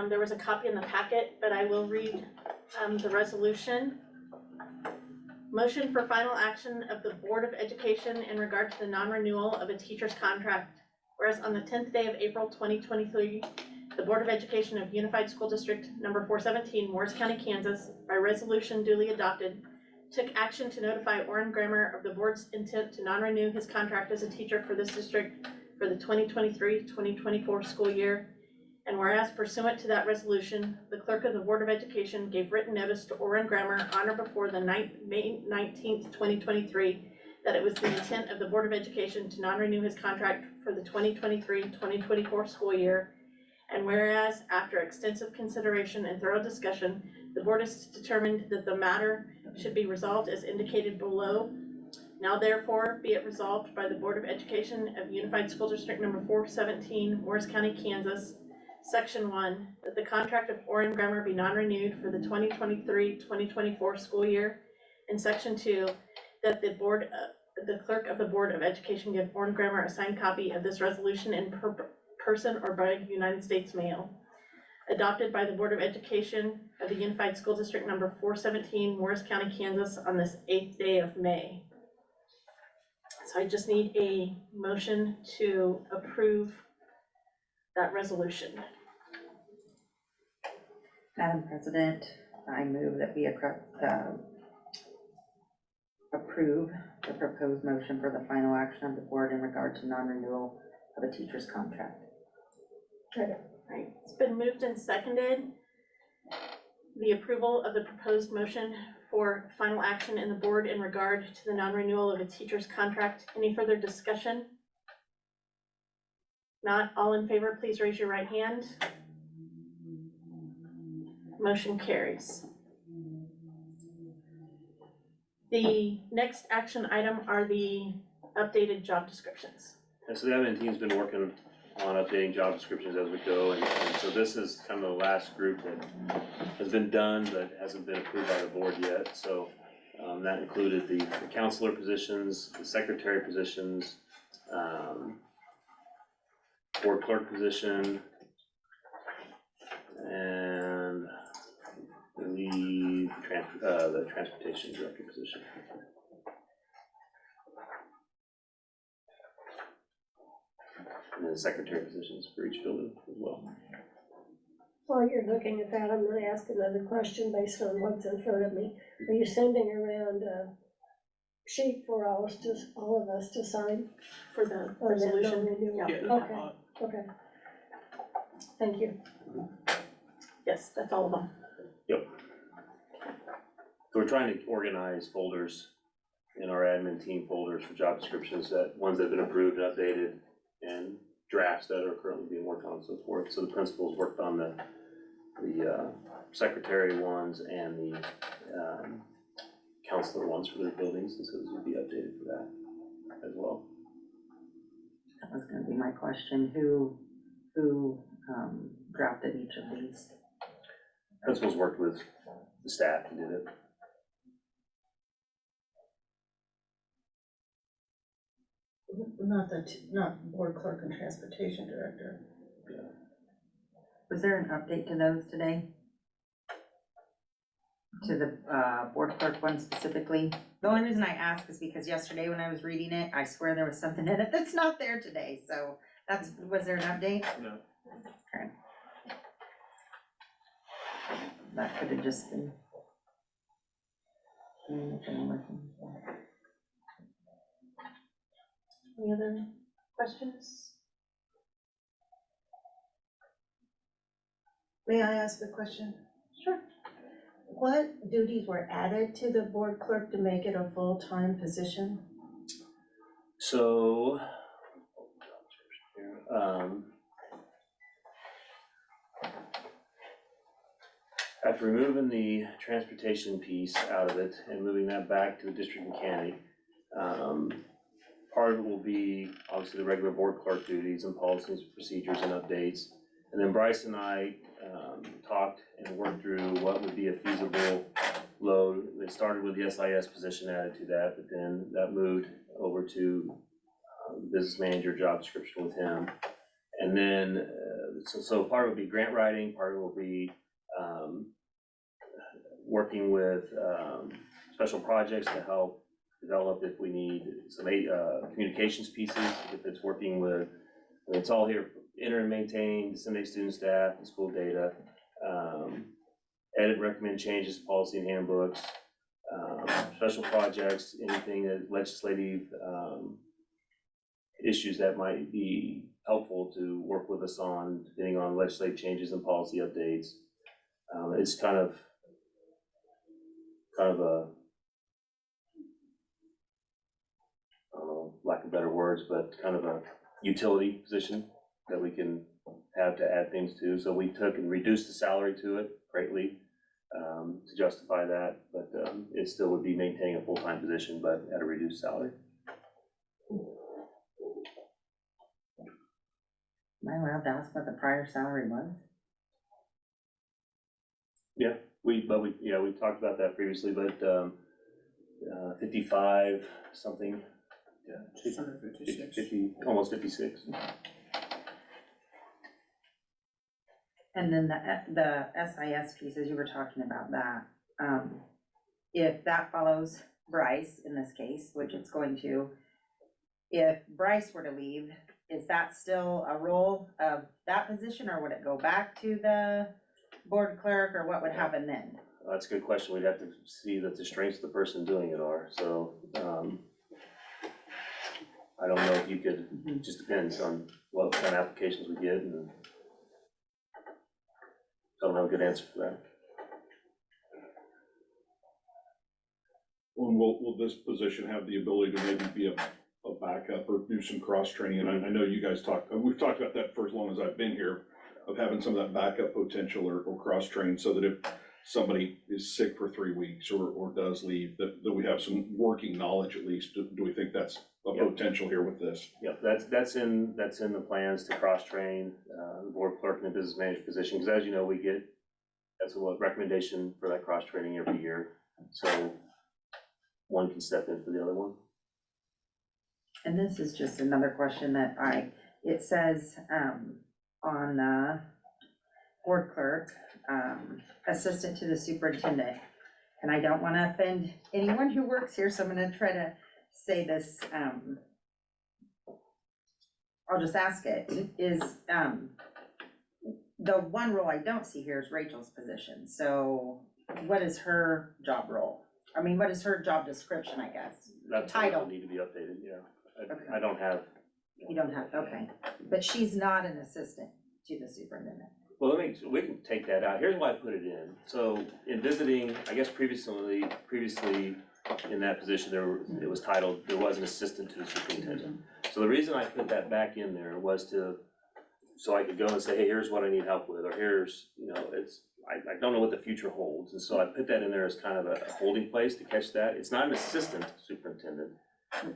There was a copy in the packet, but I will read the resolution. Motion for final action of the Board of Education in regard to the non-renewal of a teacher's contract. Whereas on the 10th day of April 2023, the Board of Education of Unified School District number 417, Morris County, Kansas, by resolution duly adopted, took action to notify Orrin Grammer of the board's intent to non-renew his contract as a teacher for this district for the 2023-2024 school year. And whereas pursuant to that resolution, the clerk of the Board of Education gave written notice to Orrin Grammer on or before the May 19th, 2023, that it was the intent of the Board of Education to non-renew his contract for the 2023-2024 school year. And whereas after extensive consideration and thorough discussion, the board has determined that the matter should be resolved as indicated below. Now therefore be it resolved by the Board of Education of Unified School District number 417, Morris County, Kansas, Section 1, that the contract of Orrin Grammer be non-renewed for the 2023-2024 school year. And Section 2, that the clerk of the Board of Education give Orrin Grammer a signed copy of this resolution in person or by United States mail. Adopted by the Board of Education of the Unified School District number 417, Morris County, Kansas, on this 8th day of May. So I just need a motion to approve that resolution. Madam President, I move that we approve the proposed motion for the final action of the board in regard to non-renewal of a teacher's contract. Right, it's been moved and seconded. The approval of the proposed motion for final action in the board in regard to the non-renewal of a teacher's contract. Any further discussion? Not all in favor, please raise your right hand. Motion carries. The next action item are the updated job descriptions. And so the admin team's been working on updating job descriptions as we go, and so this is kind of the last group that has been done but hasn't been approved by the board yet. So that included the counselor positions, the secretary positions, board clerk position, and the transportation director position. And then secretary positions for each building as well. While you're looking at that, I'm gonna ask another question based on what's in front of me. Are you sending around a sheet for all of us to sign? For the Or the resolution? non-renewal? Yeah. Okay. Thank you. Yes, that's all of them. Yep. So we're trying to organize folders in our admin team folders for job descriptions, that ones that have been approved and updated, and drafts that are currently being worked on and so forth. So the principals worked on the secretary ones and the counselor ones for their buildings, and so these would be updated for that as well. That was gonna be my question. Who drafted each of these? Principals worked with the staff and did it. Not board clerk and transportation director. Was there an update to those today? To the board clerk one specifically? The only reason I ask is because yesterday when I was reading it, I swear there was something in it that's not there today, so Was there an update? No. Okay. That could have just been. Any other questions? May I ask a question? Sure. What duties were added to the board clerk to make it a full-time position? So, after removing the transportation piece out of it and moving that back to a district mechanic, part of it will be obviously the regular board clerk duties and policies, procedures and updates. And then Bryce and I talked and worked through what would be a feasible load. It started with the SIS position added to that, but then that moved over to business manager job description with him. And then, so part of it will be grant writing, part of it will be working with special projects to help develop if we need some communications pieces, if it's working with, it's all here, enter and maintain, disseminate student staff and school data, edit and recommend changes to policy and handbooks, special projects, anything that legislative issues that might be helpful to work with us on, depending on legislative changes and policy updates. It's kind of a, I don't know, lack of better words, but kind of a utility position that we can have to add things to. So we took and reduced the salary to it greatly to justify that, but it still would be maintaining a full-time position, but at a reduced salary. Am I allowed to ask what the prior salary was? Yeah, we talked about that previously, but 55 something, yeah, 50, almost 56. And then the SIS pieces, you were talking about that. If that follows Bryce in this case, which it's going to, if Bryce were to leave, is that still a role of that position, or would it go back to the board clerk, or what would happen then? That's a good question. We'd have to see that the strengths of the person doing it are. So I don't know if you could, it just depends on what kind of applications we get, and don't have a good answer for that. Well, will this position have the ability to maybe be a backup or do some cross-training? And I know you guys we've talked about that for as long as I've been here, of having some of that backup potential or cross-train, so that if somebody is sick for 3 weeks or does leave, that we have some working knowledge at least. Do we think that's a potential here with this? Yep, that's in the plans to cross-train the board clerk and the business manager position, because as you know, we get, that's a recommendation for that cross-training every year. So one can step in for the other one. And this is just another question that it says on board clerk, assistant to the superintendent. And I don't want to offend anyone who works here, so I'm going to try to say this. I'll just ask it. Is the one role I don't see here is Rachel's position. So what is her job role? I mean, what is her job description, I guess? That title will need to be updated, yeah. Okay. I don't have. You don't have, okay. But she's not an assistant to the superintendent. Well, we can take that out. Here's why I put it in. So in visiting, I guess previously in that position, it was titled, there was an assistant to the superintendent. So the reason I put that back in there was so I could go and say, hey, here's what I need help with, or here's, I don't know what the future holds. And so I put that in there as kind of a holding place to catch that. It's not an assistant superintendent.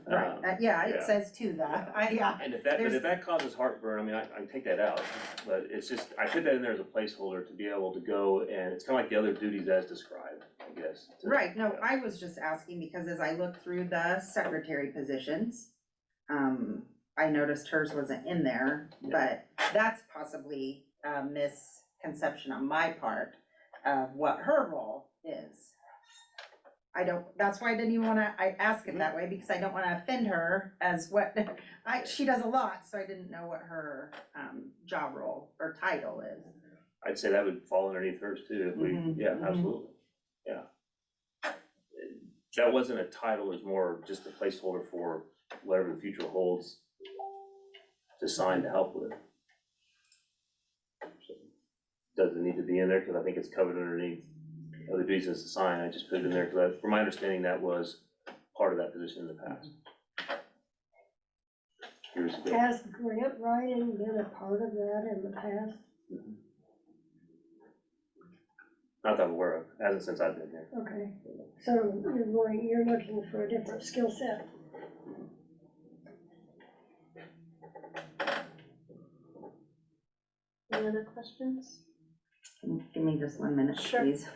Right, it says to that, And if that causes heartburn, I mean, I can take that out, but it's just, I put that in there as a placeholder to be able to go, and it's kind of like the other duties as described, I guess. Right, no, I was just asking because as I looked through the secretary positions, I noticed hers wasn't in there, but that's possibly a misconception on my part of what her role is. I don't, that's why I didn't even wanna, I ask it that way, because I don't wanna offend her as what, she does a lot, so I didn't know what her, job role or title is. I'd say that would fall underneath hers too, if we, Mhm, yeah, mhm. absolutely, yeah. That wasn't a title, it was more just a placeholder for whatever the future holds to sign to help with. So, does it need to be in there, cause I think it's covered underneath other duties as a sign, I just put it in there, cause from my understanding, that was part of that position in the past. Years ago. Has grant writing been a part of that in the past? Not that I'm aware of, hasn't since I've been here. Okay, so you're looking for a different skill set. Any other questions? Give me just 1 minute, Sure. please.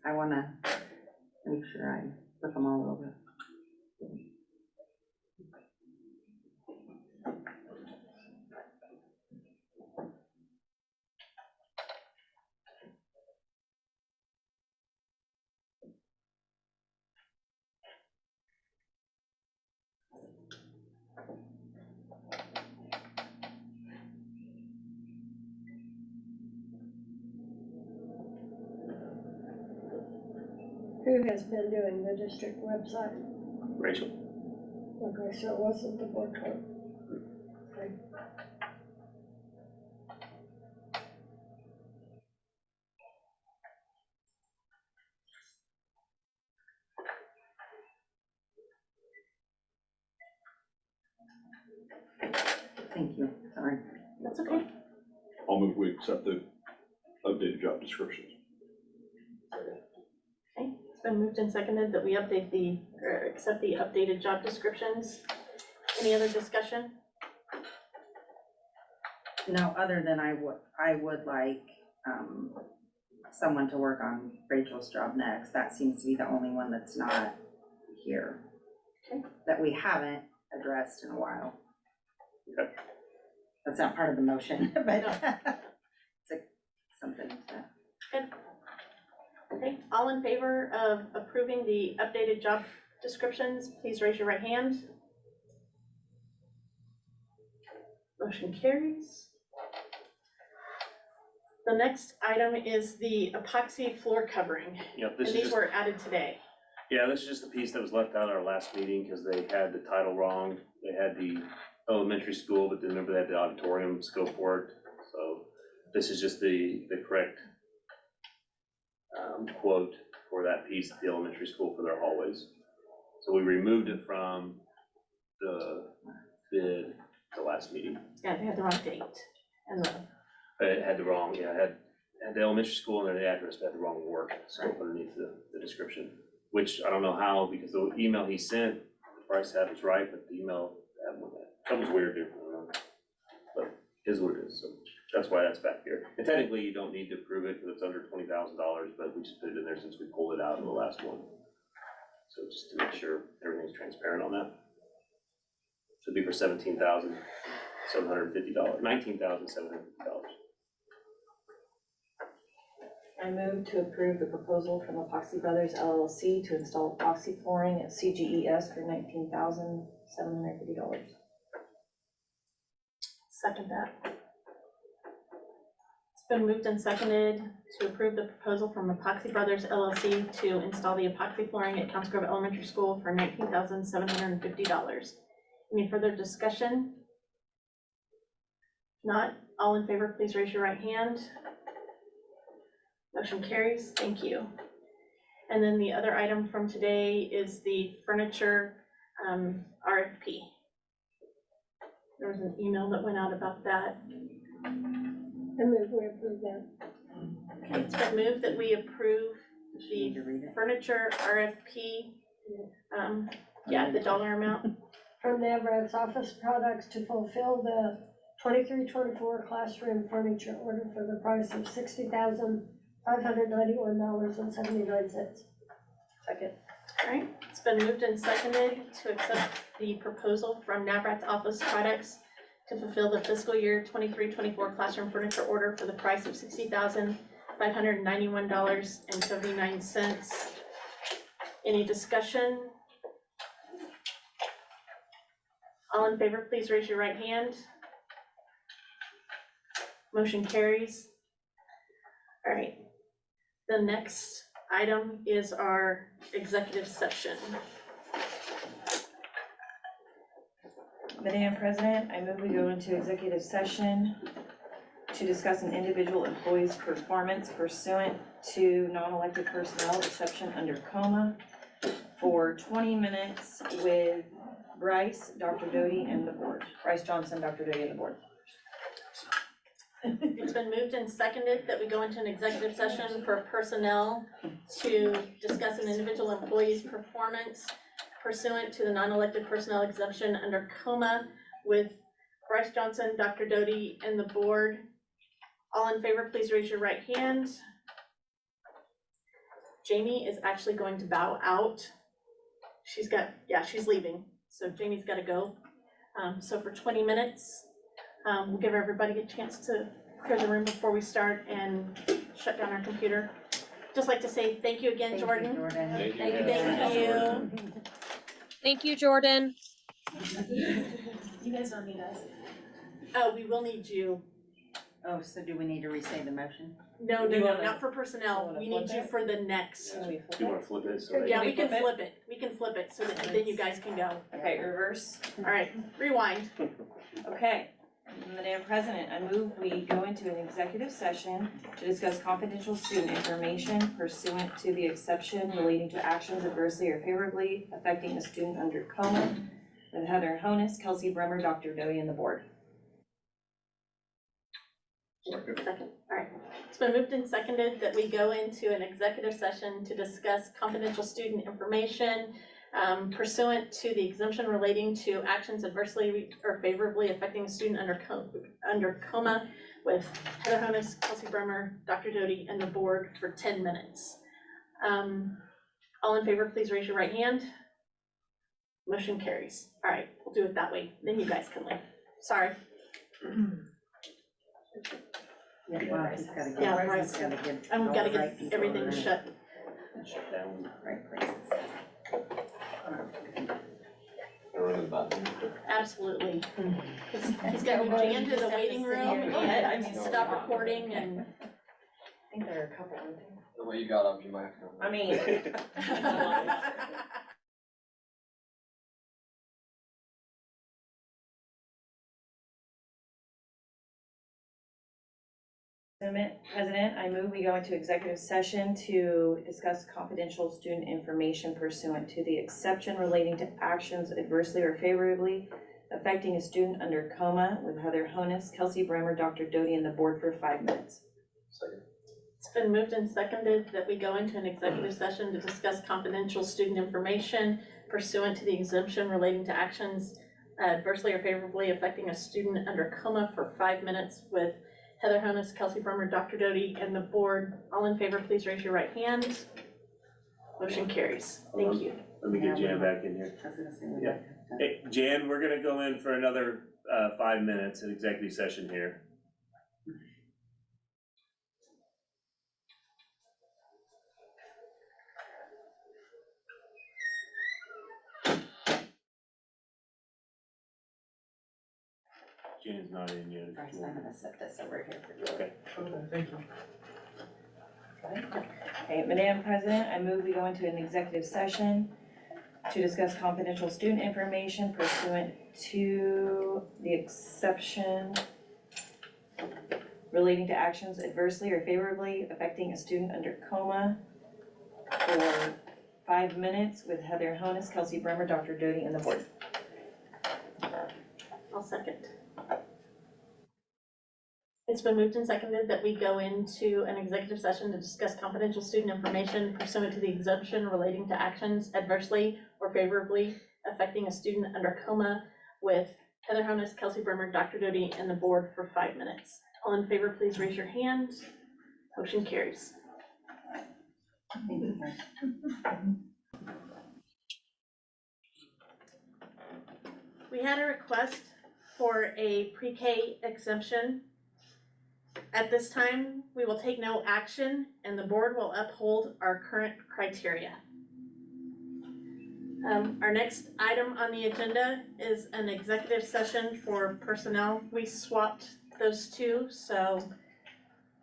I wanna make sure I look them all over. Who has been doing the district website? Rachel? Okay, so it wasn't the board clerk. Okay. Thank you, sorry. That's okay. I'll move we accept the updated job descriptions. Okay, it's been moved and seconded that we update or accept the updated job descriptions. Any other discussion? No, other than I would like, someone to work on Rachel's job next. That seems to be the only one that's not here. Okay. That we haven't addressed in a while. Okay. That's not part of the motion, but it's something to. Good. Okay, all in favor of approving the updated job descriptions, please raise your right hand. Motion carries. The next item is the epoxy floor covering, Yep, and this is these just, were added today. yeah, this is just the piece that was left out at our last meeting, cause they had the title wrong. They had the elementary school, but then remember they had the auditorium scope for it. So this is just the correct quote for that piece at the elementary school for their hallways. So we removed it from the bid at the last meeting. Yeah, they had the wrong date and the, It had the wrong, yeah, it had the elementary school and then the address, but had the wrong work scope underneath the description. Which I don't know how, because the email he sent, the price tag was right, but the email, something's weird there. I don't know. But it is what it is, so that's why that's back here. And technically, you don't need to approve it because it's under $20,000, but we just put it in there since we pulled it out in the last one. So just to make sure everything's transparent on that. Should be for $17,750, $19,750. I move to approve the proposal from Epoxy Brothers LLC to install epoxy flooring at CGES for $19,750. second that. It's been moved and seconded to approve the proposal from Epoxy Brothers LLC to install the epoxy flooring at Council Grove Elementary School for $19,750. Any further discussion? Not, all in favor, please raise your right hand. Motion carries, thank you. And then the other item from today is the furniture RFP. There was an email that went out about that. And then we approve that. Okay, it's been moved that we approve the furniture RFP, yeah, the dollar amount. From Navrat's Office Products to fulfill the 23-24 classroom furniture order for the price of $60,591.79. Second. All right, it's been moved and seconded to accept the proposal from Navrat's Office Products to fulfill the fiscal year 23-24 classroom furniture order for the price of $60,591.79. Any discussion? All in favor, please raise your right hand. Motion carries. All right. The next item is our executive session. Madam President, I move we go into executive session to discuss an individual employee's performance pursuant to non-elected personnel exception under coma for 20 minutes with Bryce, Dr. Doty, and the board. Bryce Johnson, Dr. Doty, and the board. It's been moved and seconded that we go into an executive session for personnel to discuss an individual employee's performance pursuant to the non-elected personnel exemption under coma with Bryce Johnson, Dr. Doty, and the board. All in favor, please raise your right hand. Jamie is actually going to bow out. She's leaving, so Jamie's gotta go. So for 20 minutes, we'll give everybody a chance to clear the room before we start and shut down our computer. Just like to say thank you again, Jordan. Thank you. Thank you. Thank you, Jordan. You guys don't need us. Oh, we will need you. Oh, so do we need to restate the motion? No, You wanna- not for personnel. We need you for the next. Do you wanna flip it? So Yeah, that- we can flip it. We can flip it so that then you guys can go. Okay, reverse. All right, rewind. Okay, Madam President, I move we go into an executive session to discuss confidential student information pursuant to the exception relating to actions adversely or favorably affecting a student under coma with Heather Honus, Kelsey Bremer, Dr. Doty, and the board. Second, all right. It's been moved and seconded that we go into an executive session to discuss confidential student information pursuant to the exemption relating to actions adversely or favorably affecting a student under coma with Heather Honus, Kelsey Bremer, Dr. Doty, and the board for 10 minutes. All in favor, please raise your right hand. Motion carries. All right, we'll do it that way. Then you guys can leave. Sorry. Yeah, well, he's gotta get, Yeah, he's Bryce. gotta get. I've all got to the right get people everything in the shut. Shut down. Right places. Absolutely. He's got to go into the waiting room and stop recording and. I think there are a couple, aren't there? The way you got up, you might have to. I mean. President, I move we go into executive session to discuss confidential student information pursuant to the exception relating to actions adversely or favorably affecting a student under coma with Heather Honus, Kelsey Bremer, Dr. Doty, and the board for 5 minutes. Second. It's been moved and seconded that we go into an executive session to discuss confidential student information pursuant to the exemption relating to actions adversely or favorably affecting a student under coma for 5 minutes with Heather Honus, Kelsey Bremer, Dr. Doty, and the board. All in favor, please raise your right hand. Motion carries. Thank you. Let me get Jan back in here. I was gonna say, we Yeah. might have to- Hey, Jan, we're gonna go in for another 5 minutes in executive session here. Jan's not in yet. Bryce, I'm gonna set this over here for you. Okay. Thank you. Okay, Madam President, I move we go into an executive session to discuss confidential student information pursuant to the exception relating to actions adversely or favorably affecting a student under coma for 5 minutes with Heather Honus, Kelsey Bremer, Dr. Doty, and the board. I'll second. It's been moved and seconded that we go into an executive session to discuss confidential student information pursuant to the exemption relating to actions adversely or favorably affecting a student under coma with Heather Honus, Kelsey Bremer, Dr. Doty, and the board for 5 minutes. All in favor, please raise your hand. Motion carries. We had a request for a pre-K exemption. At this time, we will take no action and the board will uphold our current criteria. Our next item on the agenda is an executive session for personnel. We swapped those two, so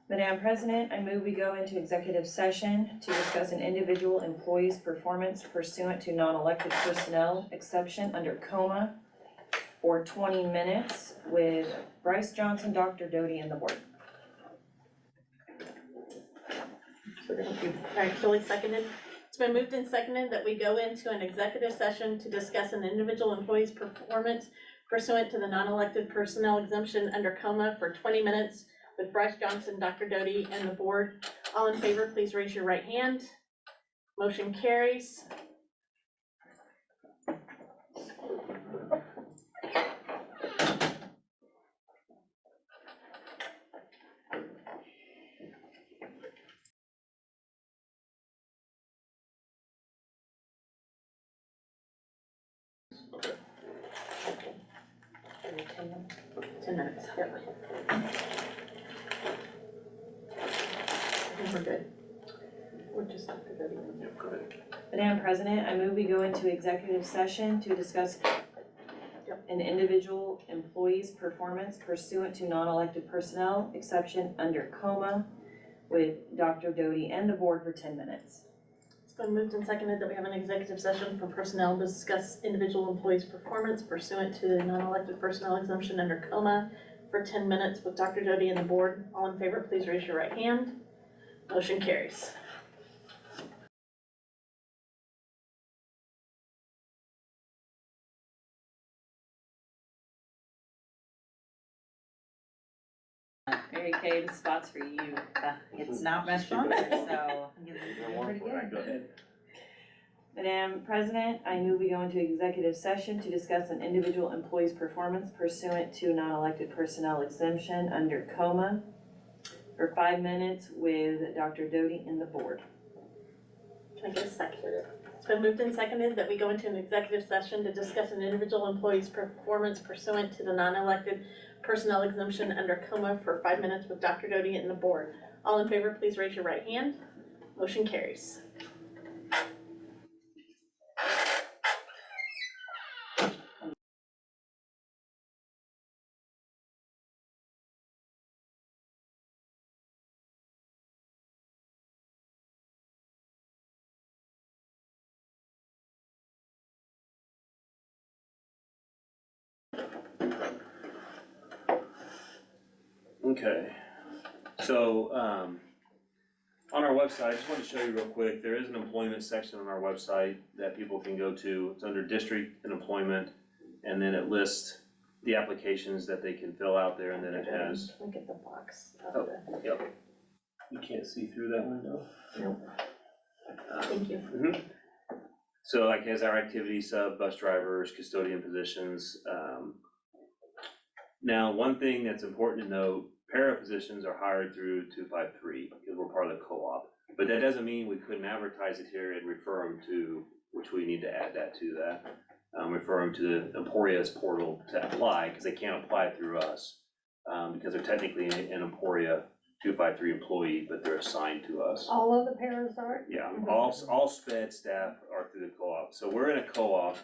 Madam President, I move we go into executive session to discuss an individual employee's performance pursuant to non-elected personnel exception under COMA for 20 minutes with Bryce Johnson, Dr. Doty, and the board. All right, fully seconded. It's been moved and seconded that we go into an executive session to discuss an individual employee's performance pursuant to the non-elected personnel exemption under COMA for 20 minutes with Bryce Johnson, Dr. Doty, and the board. All in favor, please raise your right hand. Motion carries. Okay. 10 minutes, yep. I think we're good. We're just Dr. Doty. Yep, go ahead. Madam President, I move we go into executive session to discuss an individual employee's performance pursuant to non-elected personnel exception under COMA with Dr. Doty and the board for 10 minutes. It's been moved and seconded that we have an executive session for personnel to discuss individual employees' performance pursuant to the non-elected personnel exemption under COMA for 10 minutes with Dr. Doty and the board. All in favor, please raise your right hand. Motion carries. Mary Kay, the spot's for you. It's not much fun, so you're pretty good. Go ahead. Madam President, I move we go into executive session to discuss an individual employee's performance pursuant to non-elected personnel exemption under COMA for 5 minutes with Dr. Doty and the board. Can I get a second? It's been moved and seconded that we go into an executive session to discuss an individual employee's performance pursuant to the non-elected personnel exemption under COMA for 5 minutes with Dr. Doty and the board. All in favor, please raise your right hand. Motion carries. Okay, so, on our website, I just wanted to show you real quick, there is an employment section on our website that people can go to. It's under district and employment, and then it lists the applications that they can fill out there, and then it has. Look at the box. Oh, yep. You can't see through that window? Nope. Thank you. So like has our activity sub, bus drivers, custodian positions. Now, one thing that's important to note, para positions are hired through 253 because we're part of the co-op. But that doesn't mean we couldn't advertise it here and refer them to, which we need to add that to that. Refer them to the Emporia's portal to apply because they can't apply through us because they're technically an Emporia 253 employee, but they're assigned to us. All of the parents are? Yeah, all SPED staff are through the co-op. So we're in a co-op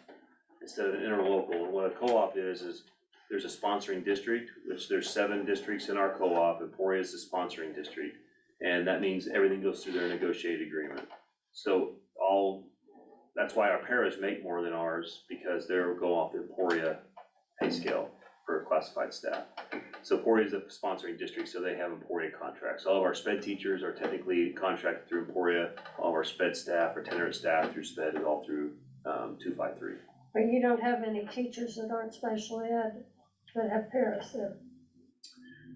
instead of an interlocal. What a co-op is there's a sponsoring district, which there's 7 districts in our co-op. Emporia is the sponsoring district. And that means everything goes through their negotiated agreement. So that's why our paras make more than ours, because they'll go off the Emporia pay scale for classified staff. So Emporia is a sponsoring district, so they have Emporia contracts. All of our SPED teachers are technically contracted through Emporia. All of our SPED staff, or tenured staff through SPED, is all through 253. But you don't have any teachers that aren't special ed that have paras there?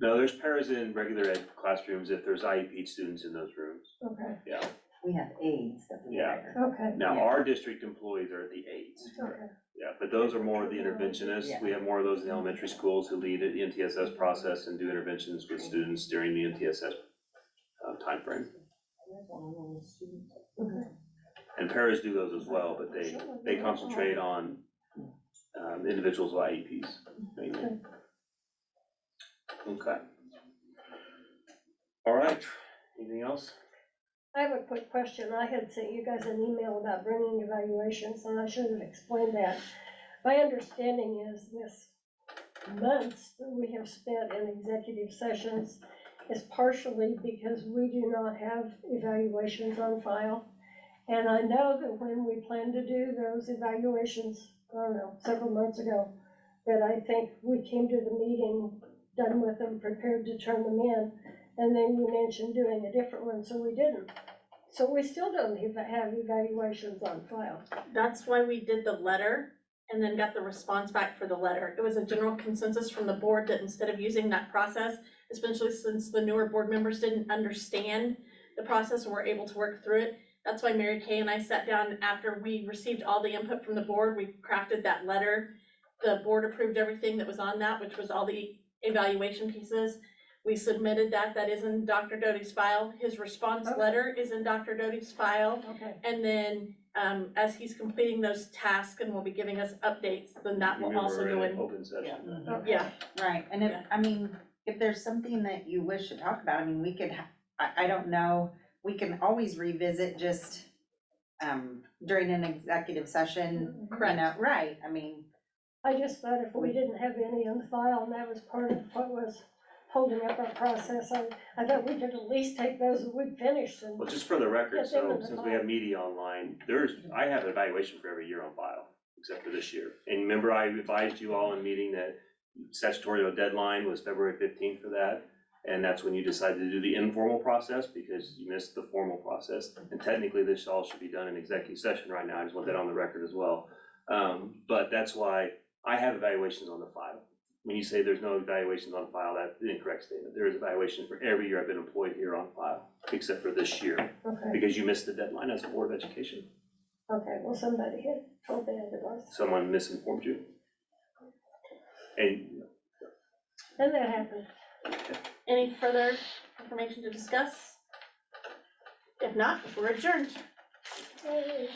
No, there's paras in regular ed classrooms if there's IEP students in those rooms. Okay. Yeah. We have aides that we Yeah. hire. Okay. Now, our district employees are the aides. Okay. Yeah, but those are more of the interventionists. Yeah. We have more of those in elementary schools who lead the MTSS process and do interventions with students during the MTSS timeframe. Okay. And paras do those as well, but they concentrate on individuals with IEPs mainly. Okay. All right, anything else? I have a quick question. I had sent you guys an email about bringing evaluations, and I should have explained that. My understanding is this months that we have spent in executive sessions is partially because we do not have evaluations on file. And I know that when we planned to do those evaluations, I don't know, several months ago, that I think we came to the meeting, done with them, prepared to turn them in, and then you mentioned doing a different one, so we didn't. So we still don't have evaluations on file. That's why we did the letter and then got the response back for the letter. It was a general consensus from the board that instead of using that process, especially since the newer board members didn't understand the process and were able to work through it. That's why Mary Kay and I sat down after we received all the input from the board. We crafted that letter. The board approved everything that was on that, which was all the evaluation pieces. We submitted that. That is in Dr. Doty's file. His response Okay. letter is in Dr. Doty's file. Okay. And then, as he's completing those tasks and will be giving us updates, then that will also go in. Open session. Yeah. Right, and if, I mean, if there's something that you wish to talk about, I mean, we could, I don't know, we can always revisit just, during an executive session, you know, right, I mean. I just thought if we didn't have any on the file, and that was part of what was holding up our process, I thought we could at least take those that we'd finished and. Well, just for the record, Get them so in the since we file. have media online, I have an evaluation for every year on file, except for this year. And remember, I advised you all in meeting that statutory deadline was February 15th for that. And that's when you decided to do the informal process because you missed the formal process. And technically, this all should be done in executive session right now. I just want that on the record as well. But that's why I have evaluations on the file. When you say there's no evaluations on file, that's the incorrect statement. There is evaluations for every year I've been employed here on file, except for this year, Okay, because you missed the deadline as a Board of Education. okay, well, somebody had told me otherwise, Someone misinformed you. And and that happened. Any further information to discuss? If not, we're adjourned. Yay.